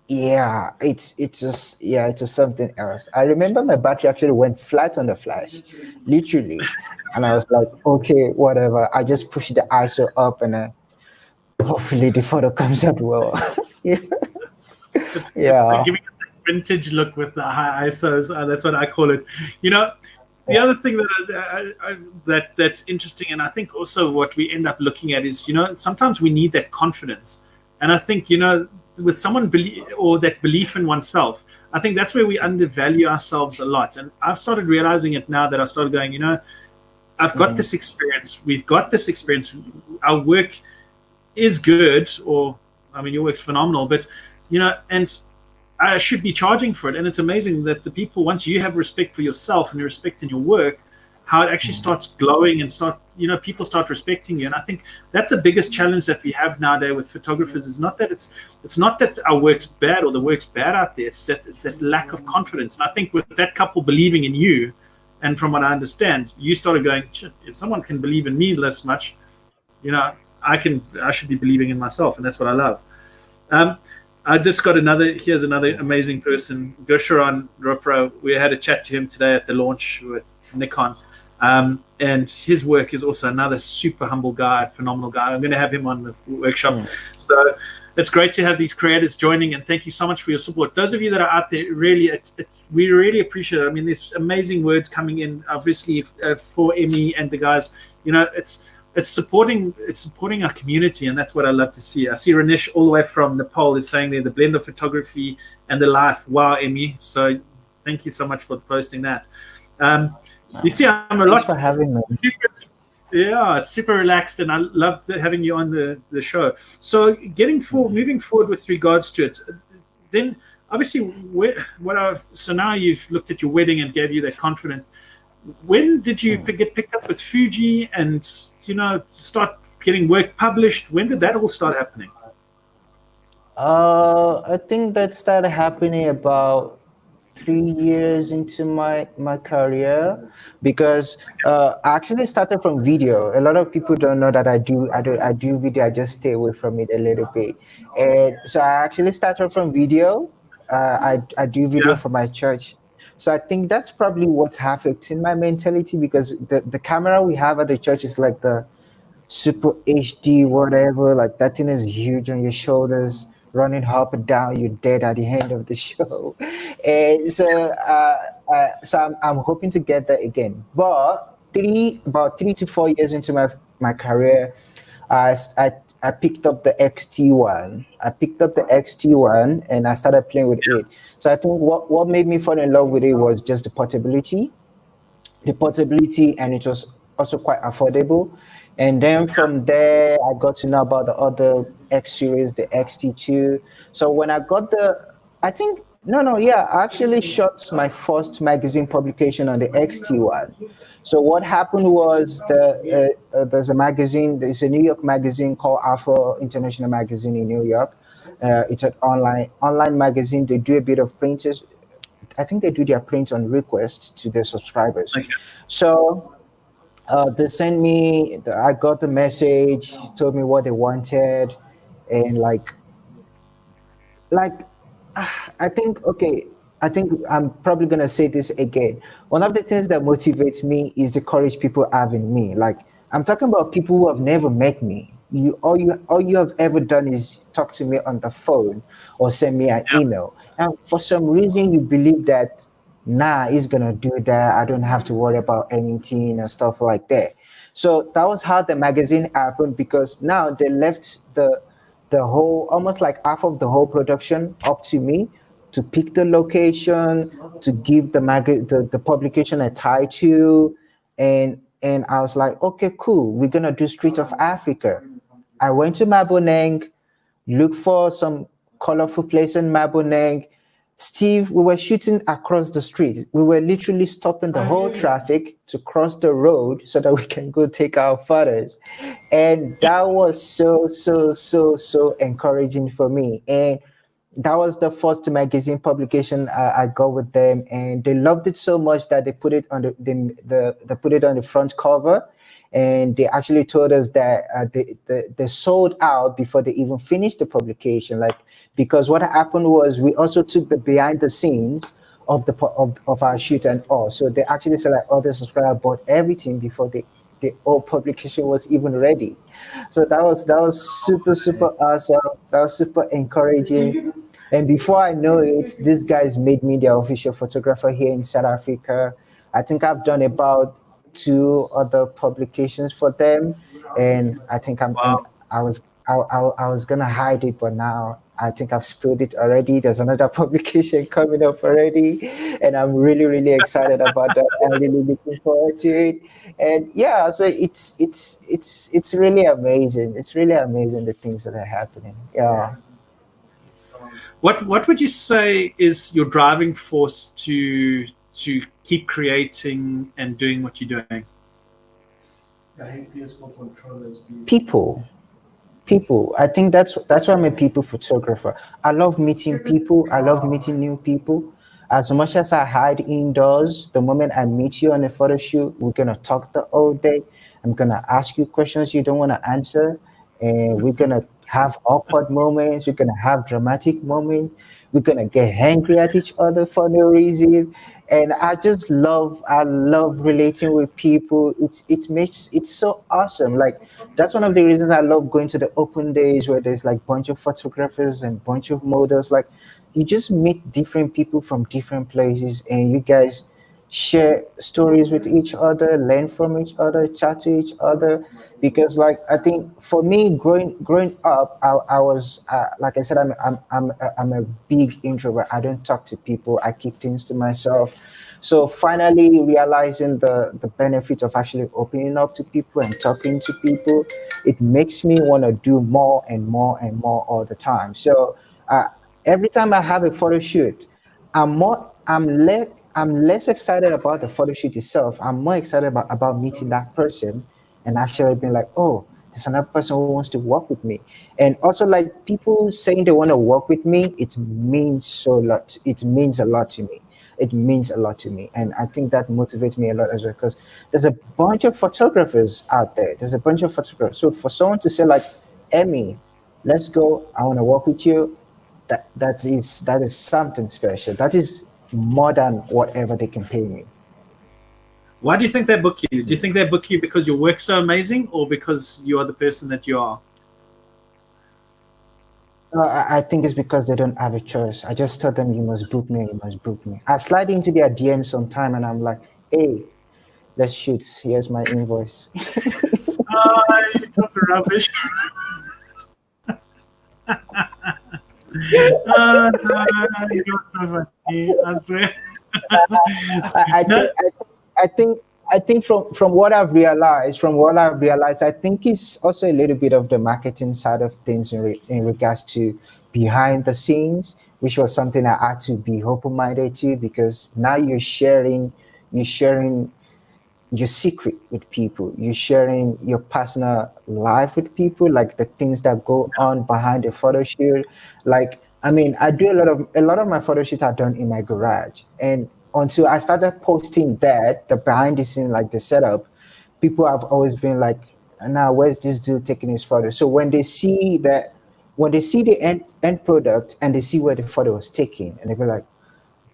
[SPEAKER 3] yeah, it's just something else. I remember my battery actually went flat on the flash, literally, and I was like, okay, whatever. I just pushed the ISO up, and hopefully the photo comes out well. Yeah,
[SPEAKER 1] It's like
[SPEAKER 3] yeah,
[SPEAKER 1] giving it that vintage look with the high ISOs. That's what I call it. You know, the other thing that's interesting, and I think also what we end up looking at is, sometimes we need that confidence, and I think, with someone or that belief in oneself, I think that's where we undervalue ourselves a lot. And I've started realizing it now that I started going, I've got this experience. We've got this experience. Our work is good, or I mean, your work's phenomenal, but and I should be charging for it. And it's amazing that the people, once you have respect for yourself and you respect in your work, how it actually starts glowing and people start respecting you. And I think that's the biggest challenge that we have nowadays with photographers is not that it's not that our work's bad or the work's bad out there. It's that lack of confidence. And I think with that couple believing in you, and from what I understand, you started going, if someone can believe in me this much, I should be believing in myself, and that's what I love. I just got here's another amazing person, Gosharan Ropro. We had a chat to him today at the launch with Nikon. And his work is also another super humble guy, phenomenal guy. I'm going to have him on the workshop. So it's great to have these creators joining, and thank you so much for your support. Those of you that are out there, really, we really appreciate it. I mean, there's amazing words coming in, obviously, for Emmy and the guys. It's supporting our community, and that's what I love to see. I see Ranesh all the way from Nepal is saying there, the blend of photography and the life. Wow, Emmy. So thank you so much for posting that. You see, I'm a
[SPEAKER 3] thanks
[SPEAKER 1] lot
[SPEAKER 3] for having me.
[SPEAKER 1] it's super relaxed, and I love having you on the show. So moving forward with regards to it, then obviously, so now you've looked at your wedding and gave you that confidence. When did you get picked up with Fuji and start getting work published? When did that all start happening?
[SPEAKER 3] I think that started happening about 3 years into my career, because I actually started from video. A lot of people don't know that I do video. I just stay away from it a little bit, and so I actually started from video. I do video for my church. So I think that's probably what's affecting my mentality, because the camera we have at the church is like the super HD, whatever. Like that thing is huge on your shoulders, running up and down. You're dead at the end of the show. And so I'm hoping to get that again. But about 3 to 4 years into my career, I picked up the XT1. And I started playing with it. So I think what made me fall in love with it was just the portability, and it was also quite affordable. And then from there, I got to know about the other X series, the XT2. So when I got I actually shot my first magazine publication on the XT1. So what happened was there's a New York magazine called Afro International Magazine in New York. It's an online magazine. They do a bit of printers. I think they do their print on request to their subscribers.
[SPEAKER 1] Okay.
[SPEAKER 3] So they sent me. I got the message, told me what they wanted, and I think I'm probably gonna say this again. One of the things that motivates me is the courage people have in me. Like I'm talking about people who have never met me. All you have ever done is talk to me on the phone or send me an
[SPEAKER 1] Yeah.
[SPEAKER 3] email. And for some reason, you believe that, nah, he's gonna do that. I don't have to worry about anything and stuff like that. So that was how the magazine happened, because now they left the whole, almost like half of the whole production up to me to pick the location, to give the publication a title, and I was like, okay, cool, we're gonna do Street of Africa. I went to Maboneng, looked for some colorful place in Maboneng. Steve, we were shooting across the street. We were literally stopping the whole traffic to cross the road so that we can go take our photos. And that was so encouraging for me. And that was the first magazine publication I got with them, and they loved it so much that they put it on they put it on the front cover, and they actually told us that they sold out before they even finished the publication. Like, because what happened was we also took the behind the scenes of of our shoot and all. So they actually said like all the subscribers bought everything before the whole publication was even ready. So that was super awesome. That was super encouraging. And before I know it, these guys made me their official photographer here in South Africa. I think I've done about two other publications for them, and I think
[SPEAKER 1] Wow.
[SPEAKER 3] I was gonna hide it, but now I think I've spilled it already. There's another publication coming up already, and I'm really excited about that. I'm really looking forward to it. And yeah, so it's really amazing. It's really amazing the things that are happening. Yeah.
[SPEAKER 1] What would you say is your driving force to keep creating and doing what you're doing?
[SPEAKER 3] People. People. I think that's why I'm a people photographer. I love meeting people. I love meeting new people. As much as I hide indoors, the moment I meet you on a photo shoot, we're gonna talk the whole day. I'm gonna ask you questions you don't want to answer, and we're gonna have awkward moments. We're gonna have dramatic moments. We're gonna get angry at each other for no reason. And I love relating with people. It's so awesome. Like, that's one of the reasons I love going to the open days where there's like bunch of photographers and bunch of models. Like, you just meet different people from different places, and you guys share stories with each other, learn from each other, chat to each other. Because, like, I think for me, growing up, I was like I said, I'm a big introvert. I don't talk to people. I keep things to myself. So finally realizing the benefit of actually opening up to people and talking to people, it makes me want to do more and more and more all the time. So uh, every time I have a photo shoot, I'm less excited about the photo shoot itself. I'm more excited about meeting that person and actually being like, oh, there's another person who wants to work with me. And also, like, people saying they want to work with me, it means so lot. It means a lot to me. It means a lot to me. And I think that motivates me a lot as well, because there's a bunch of photographers out there. There's a bunch of photographers. So for someone to say like, Emmy, let's go, I want to work with you, that is something special. That is more than whatever they can pay me.
[SPEAKER 1] Why do you think they book you? Do you think they book you because your work's so amazing, or because you are the person that you are?
[SPEAKER 3] I think it's because they don't have a choice. I just tell them, you must book me, you must book me. I slide into their DM sometime and I'm like, hey, let's shoot. Here's my invoice.
[SPEAKER 1] You talk rubbish. You're so funny, I swear.
[SPEAKER 3] I, I
[SPEAKER 1] No,
[SPEAKER 3] think I think from what I've realized, I think it's also a little bit of the marketing side of things in regards to behind the scenes, which was something I had to be open minded to, because now you're sharing your secret with people. You're sharing your personal life with people, like the things that go on behind the photo shoot. Like, I mean, I do a lot of my photo shoots are done in my garage. And until I started posting that, the behind the scene, like the setup, people have always been like, now where's this dude taking his photo? So when they see the end product and they see where the photo was taken, and they be like,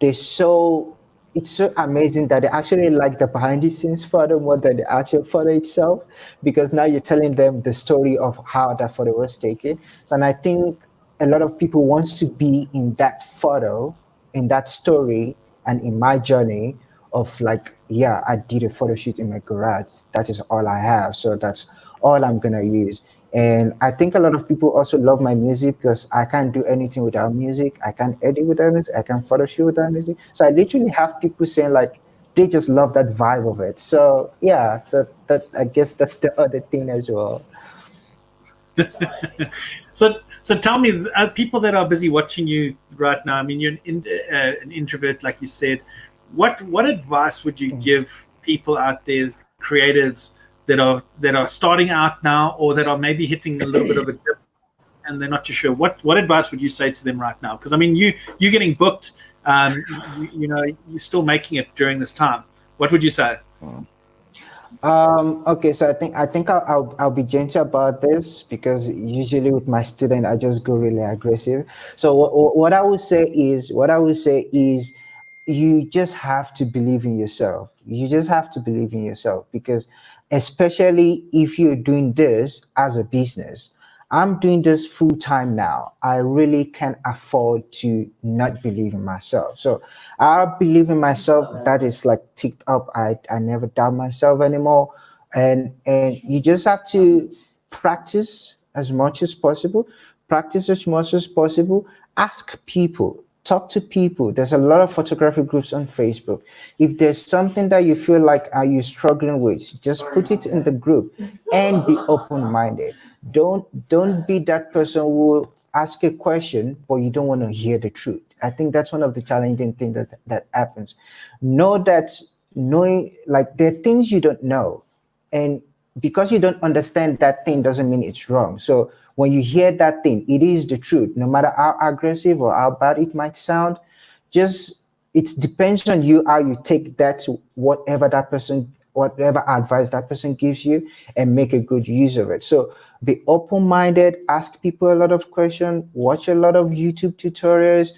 [SPEAKER 3] they're so it's so amazing that they actually like the behind the scenes photo more than the actual photo itself, because now you're telling them the story of how that photo was taken. So, and I think a lot of people wants to be in that photo, in that story, and in my journey of like, yeah, I did a photo shoot in my garage. That is all I have. So that's all I'm gonna use. And I think a lot of people also love my music because I can't do anything without music. I can't edit without music. I can't photo shoot without music. So I literally have people saying like they just love that vibe of it. So yeah, so that I guess that's the other thing as well.
[SPEAKER 1] So tell me, people that are busy watching you right now. I mean, you're an introvert, like you said. What advice would you give people out there, creatives that are starting out now, or that are maybe hitting a little bit of a dip and they're not too sure? What advice would you say to them right now? Because I mean, you're getting booked. You know, you're still making it during this time. What would you say?
[SPEAKER 3] Okay, so I think I'll be gentle about this, because usually with my student I just go really aggressive. So what I would say is you just have to believe in yourself. You just have to believe in yourself, because especially if you're doing this as a business. I'm doing this full time now. I really can't afford to not believe in myself. So I believe in myself. That is like ticked up. I never doubt myself anymore. And you just have to practice as much as possible. Practice as much as possible. Ask people. Talk to people. There's a lot of photography groups on Facebook. If there's something that you feel like are you struggling with, just put it in the group and be open-minded. Don't be that person who will ask a question but you don't want to hear the truth. I think that's one of the challenging things that happens. Know that knowing, like, there are things you don't know, and because you don't understand that thing doesn't mean it's wrong. So when you hear that thing, it is the truth, no matter how aggressive or how bad it might sound. Just, it depends on you how you take that to whatever advice that person gives you, and make a good use of it. So be open-minded, ask people a lot of questions, watch a lot of YouTube tutorials.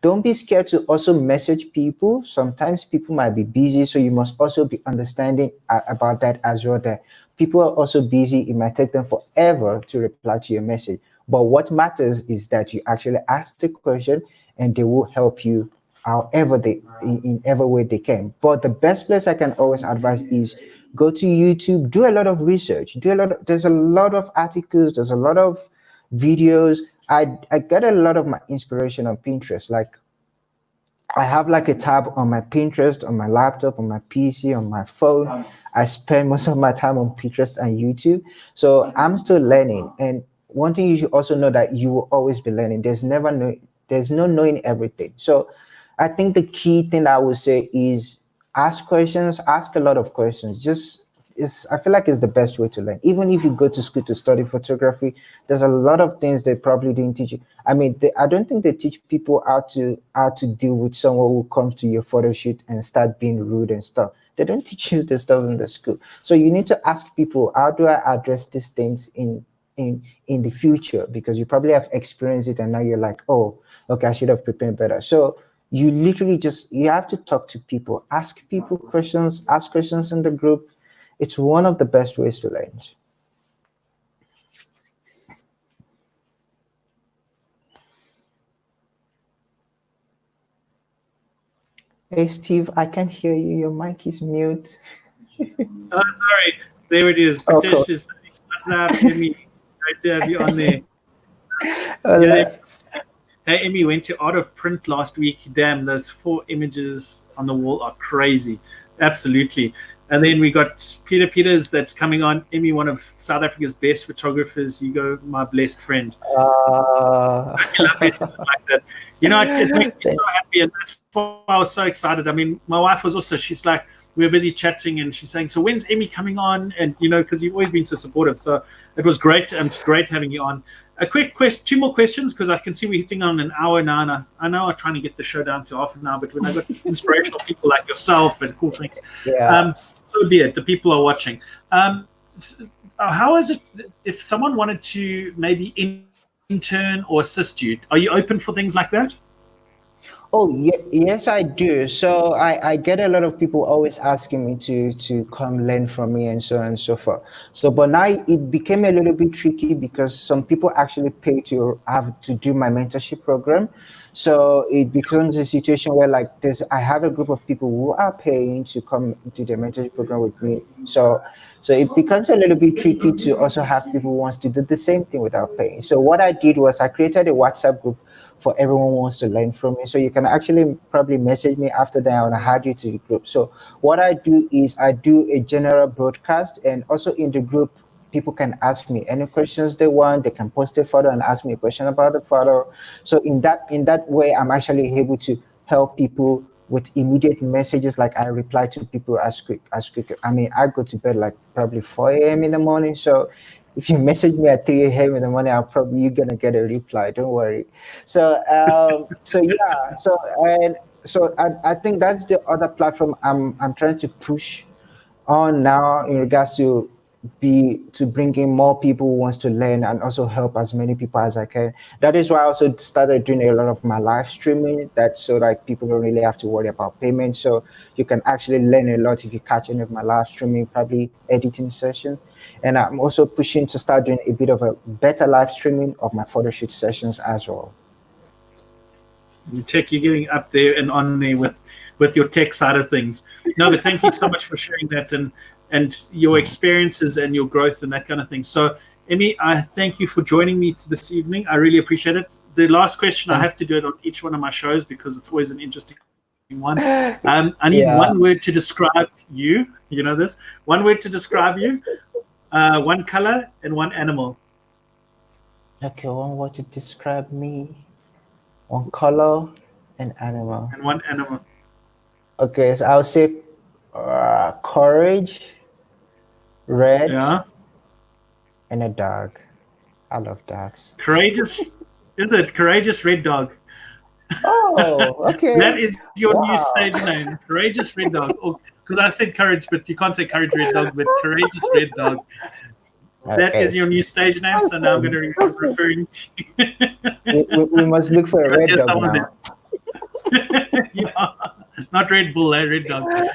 [SPEAKER 3] Don't be scared to also message people. Sometimes people might be busy, so you must also be understanding about that as well, that people are also busy. It might take them forever to reply to your message. But what matters is that you actually ask the question, and they will help you however in every way they can. But the best place I can always advise is go to YouTube, do a lot of research, there's a lot of articles, there's a lot of videos. I get a lot of my inspiration on Pinterest. Like, I have like a tab on my Pinterest, on my laptop, on my PC, on my phone. I spend most of my time on Pinterest and YouTube. So I'm still learning. And one thing you should also know, that you will always be learning. There's no knowing everything. So I think the key thing I would say is ask questions, ask a lot of questions. I feel like it's the best way to learn. Even if you go to school to study photography, there's a lot of things they probably didn't teach you. I mean, I don't think they teach people how to deal with someone who comes to your photo shoot and start being rude and stuff. They don't teach you this stuff in the school. So you need to ask people, how do I address these things in the future? Because you probably have experienced it and now you're like, oh, okay, I should have prepared better. So you literally you have to talk to people, ask people questions, ask questions in the group. It's one of the best ways to learn. Hey, Steve, I can't hear you. Your mic is mute.
[SPEAKER 1] Oh, sorry. There it is.
[SPEAKER 3] Oh,
[SPEAKER 1] Pritesh
[SPEAKER 3] cool.
[SPEAKER 1] is saying, what's up, Emmy? Great to have you on there.
[SPEAKER 3] Hola.
[SPEAKER 1] Hey, Emmy went to Art of Print last week. Damn, those 4 images on the wall are crazy. Absolutely. And then we got Peter Peters that's coming on. Emmy, one of South Africa's best photographers. You go, my blessed friend. I love messages like that. You know, it makes me so happy, and that's why I was so excited. I mean, my wife was also, she's like, we were busy chatting, and she's saying, so when's Emmy coming on? And, you know, because you've always been so supportive. So it was great, and it's great having you on. A quick question, 2 more questions, because I can see we're hitting on an hour now, and I know I'm trying to get the show down to half an hour, but when I got inspirational people like yourself and cool things, so be it. The people are watching. How is it if someone wanted to maybe intern or assist you? Are you open for things like that?
[SPEAKER 3] Oh, yes, I do. So I get a lot of people always asking me to come learn from me and so on and so forth. So, but now it became a little bit tricky because some people actually pay to have to do my mentorship program. So it becomes a situation where like this, I have a group of people who are paying to come do the mentorship program with me. So it becomes a little bit tricky to also have people who wants to do the same thing without paying. So what I did was I created a WhatsApp group for everyone who wants to learn from me. So you can actually probably message me after that and I add you to the group. So what I do is I do a general broadcast, and also in the group, people can ask me any questions they want. They can post a photo and ask me a question about the photo. So in that way, I'm actually able to help people with immediate messages. Like I reply to people as quick. I mean, I go to bed like probably 4 a.m. in the morning. So if you message me at 3 a.m. in the morning, you're gonna get a reply. Don't worry. So yeah. So I think that's the other platform I'm trying to push on now in regards to bring in more people who wants to learn and also help as many people as I can. That is why I also started doing a lot of my live streaming, that so like people don't really have to worry about payment. So you can actually learn a lot if you catch any of my live streaming, probably editing session. And I'm also pushing to start doing a bit of a better live streaming of my photo shoot sessions as well.
[SPEAKER 1] You're getting up there and on there with your tech side of things. No, but thank you so much for sharing that and your experiences and your growth and that kind of thing. So, Emmy, I thank you for joining me this evening. I really appreciate it. The last question, I have to do it on each one of my shows because it's always an interesting one. I need one word to describe you. You know this? One word to describe you, one color, and one animal.
[SPEAKER 3] Okay, one word to describe me, one color, and animal.
[SPEAKER 1] And one animal.
[SPEAKER 3] Okay, so I'll say courage, red, and a dog. I love dogs.
[SPEAKER 1] Courageous. Is it courageous red dog?
[SPEAKER 3] Oh, okay.
[SPEAKER 1] That is your new stage name, courageous red dog. Because I said courage, but you can't say courage red dog, but courageous red dog. Okay. That is your new stage name. So now I'm going to be referring to you.
[SPEAKER 3] we must look for a red dog now.
[SPEAKER 1] Yeah. Not Red Bull, Red Dog. I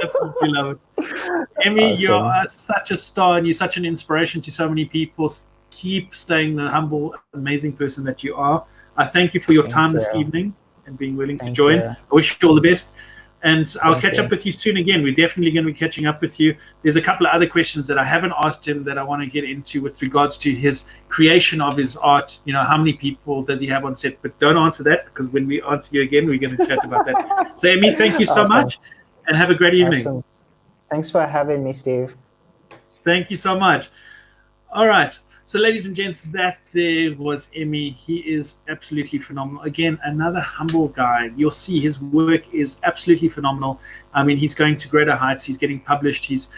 [SPEAKER 1] absolutely love it. Emmy, awesome. You are such a star and you're such an inspiration to so many people. Keep staying the humble, amazing person that you are. I thank you for your time this evening and being willing to join. I wish you all the best. And I'll catch up with you soon again. We're definitely going to be catching up with you. There's a couple of other questions that I haven't asked him that I want to get into with regards to his creation of his art. You know, how many people does he have on set? But don't answer that, because when we answer you again, we're going to chat about that. So, Emmy, thank you so much and have a great evening.
[SPEAKER 3] Awesome. Thanks for having me, Steve.
[SPEAKER 1] Thank you so much. All right. So, ladies and gents, that there was Emmy. He is absolutely phenomenal. Again, another humble guy. You'll see his work is absolutely phenomenal. I mean, he's going to greater heights. He's getting published. He's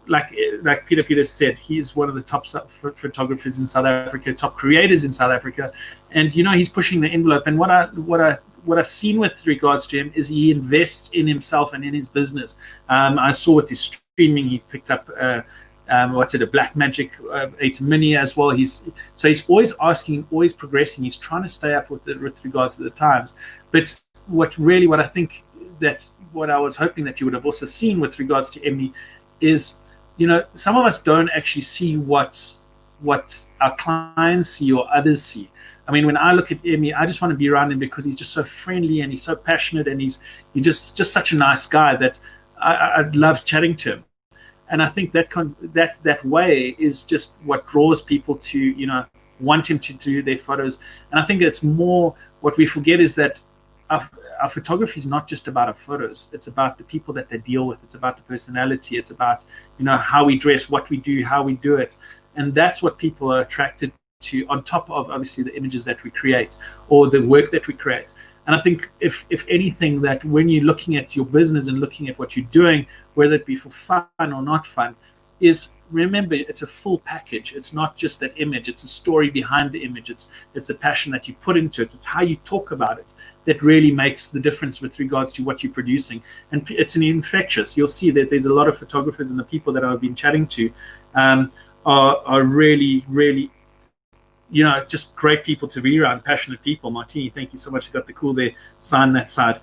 [SPEAKER 1] like Peter said, he's one of the top photographers in South Africa, top creators in South Africa, and he's pushing the envelope. And what I've seen with regards to him is he invests in himself and in his business. I saw with his streaming, he picked up. A Black Magic 8 Mini as well. He's always asking, always progressing. He's trying to stay up with regards to the times. But what I think that what I was hoping that you would have also seen with regards to Emmy is, some of us don't actually see what our clients see or others see. I mean, when I look at Emmy, I just want to be around him because he's just so friendly and he's so passionate and he's just such a nice guy that I love chatting to him. And I think that way is just what draws people to, want him to do their photos. And I think it's more what we forget is that our photography is not just about our photos. It's about the people that they deal with. It's about the personality. It's about, how we dress, what we do, how we do it. And that's what people are attracted to, on top of obviously the images that we create or the work that we create. And I think if anything, that when you're looking at your business and looking at what you're doing, whether it be for fun or not fun, is remember it's a full package. It's not just that image. It's a story behind the image. It's the passion that you put into it. It's how you talk about it that really makes the difference with regards to what you're producing. And it's an infectious. You'll see that there's a lot of photographers and the people that I've been chatting to are really, really just great people to be around, passionate people. Martini, thank you so much. You got the cool there sign that side.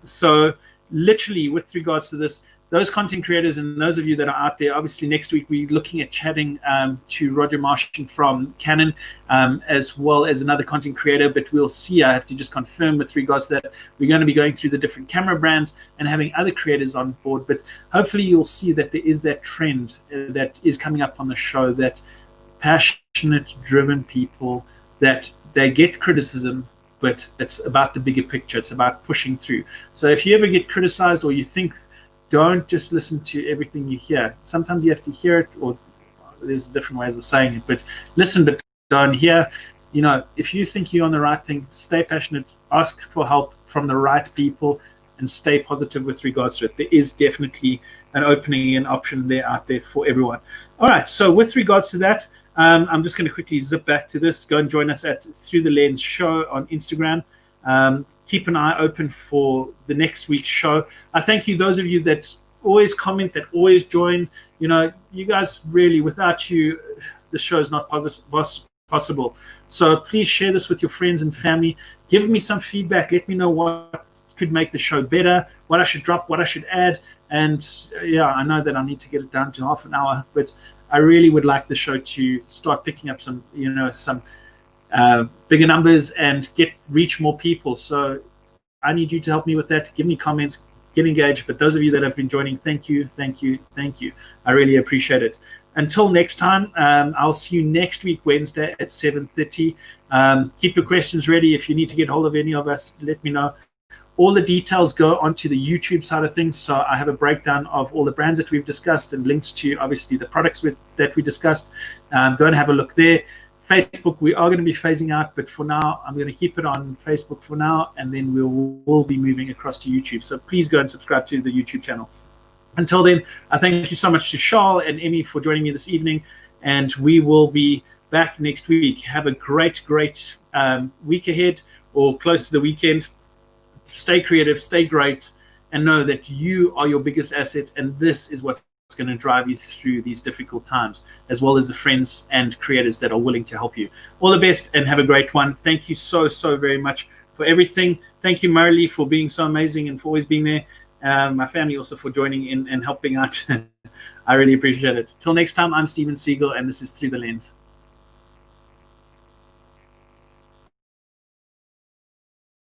[SPEAKER 1] So literally with regards to this, those content creators and those of you that are out there, obviously next week we're looking at chatting to Roger Martian from Canon, as well as another content creator, but we'll see. I have to just confirm with regards to that. We're going to be going through the different camera brands and having other creators on board, but hopefully you'll see that there is that trend that is coming up on the show, that passionate, driven people, that they get criticism, but it's about the bigger picture. It's about pushing through. So if you ever get criticized or you think, don't just listen to everything you hear. Sometimes you have to hear it, or there's different ways of saying it, but listen, but don't hear. If you think you're on the right thing, stay passionate, ask for help from the right people, and stay positive with regards to it. There is definitely an opening and option there out there for everyone. All right, so with regards to that, I'm just going to quickly zip back to this. Go and join us at Through the Lens Show on Instagram. Keep an eye open for the next week's show. I thank you, those of you that always comment, that always join. You guys really, without you, the show is not possible. So please share this with your friends and family. Give me some feedback. Let me know what could make the show better, what I should drop, what I should add. And I know that I need to get it down to half an hour, but I really would like the show to start picking up some, some bigger numbers and reach more people. So I need you to help me with that. Give me comments, get engaged. But those of you that have been joining, thank you. I really appreciate it. Until next time, I'll see you next week, Wednesday at 7:30. Keep your questions ready. If you need to get hold of any of us, let me know. All the details go onto the YouTube side of things. So I have a breakdown of all the brands that we've discussed and links to, obviously, the products that we discussed. Go and have a look there. Facebook, we are going to be phasing out, but for now, I'm going to keep it on Facebook for now, and then we'll be moving across to YouTube. So please go and subscribe to the YouTube channel. Until then, I thank you so much to Charl and Emmy for joining me this evening, and we will be back next week. Have a great week ahead, or close to the weekend. Stay creative, stay great, and know that you are your biggest asset, and this is what's going to drive you through these difficult times, as well as the friends and creators that are willing to help you. All the best and have a great one. Thank you so very much for everything. Thank you, Marley, for being so amazing and for always being there. My family also for joining in and helping out. I really appreciate it. Till next time, I'm Steven Siegel, and this is Through the Lens.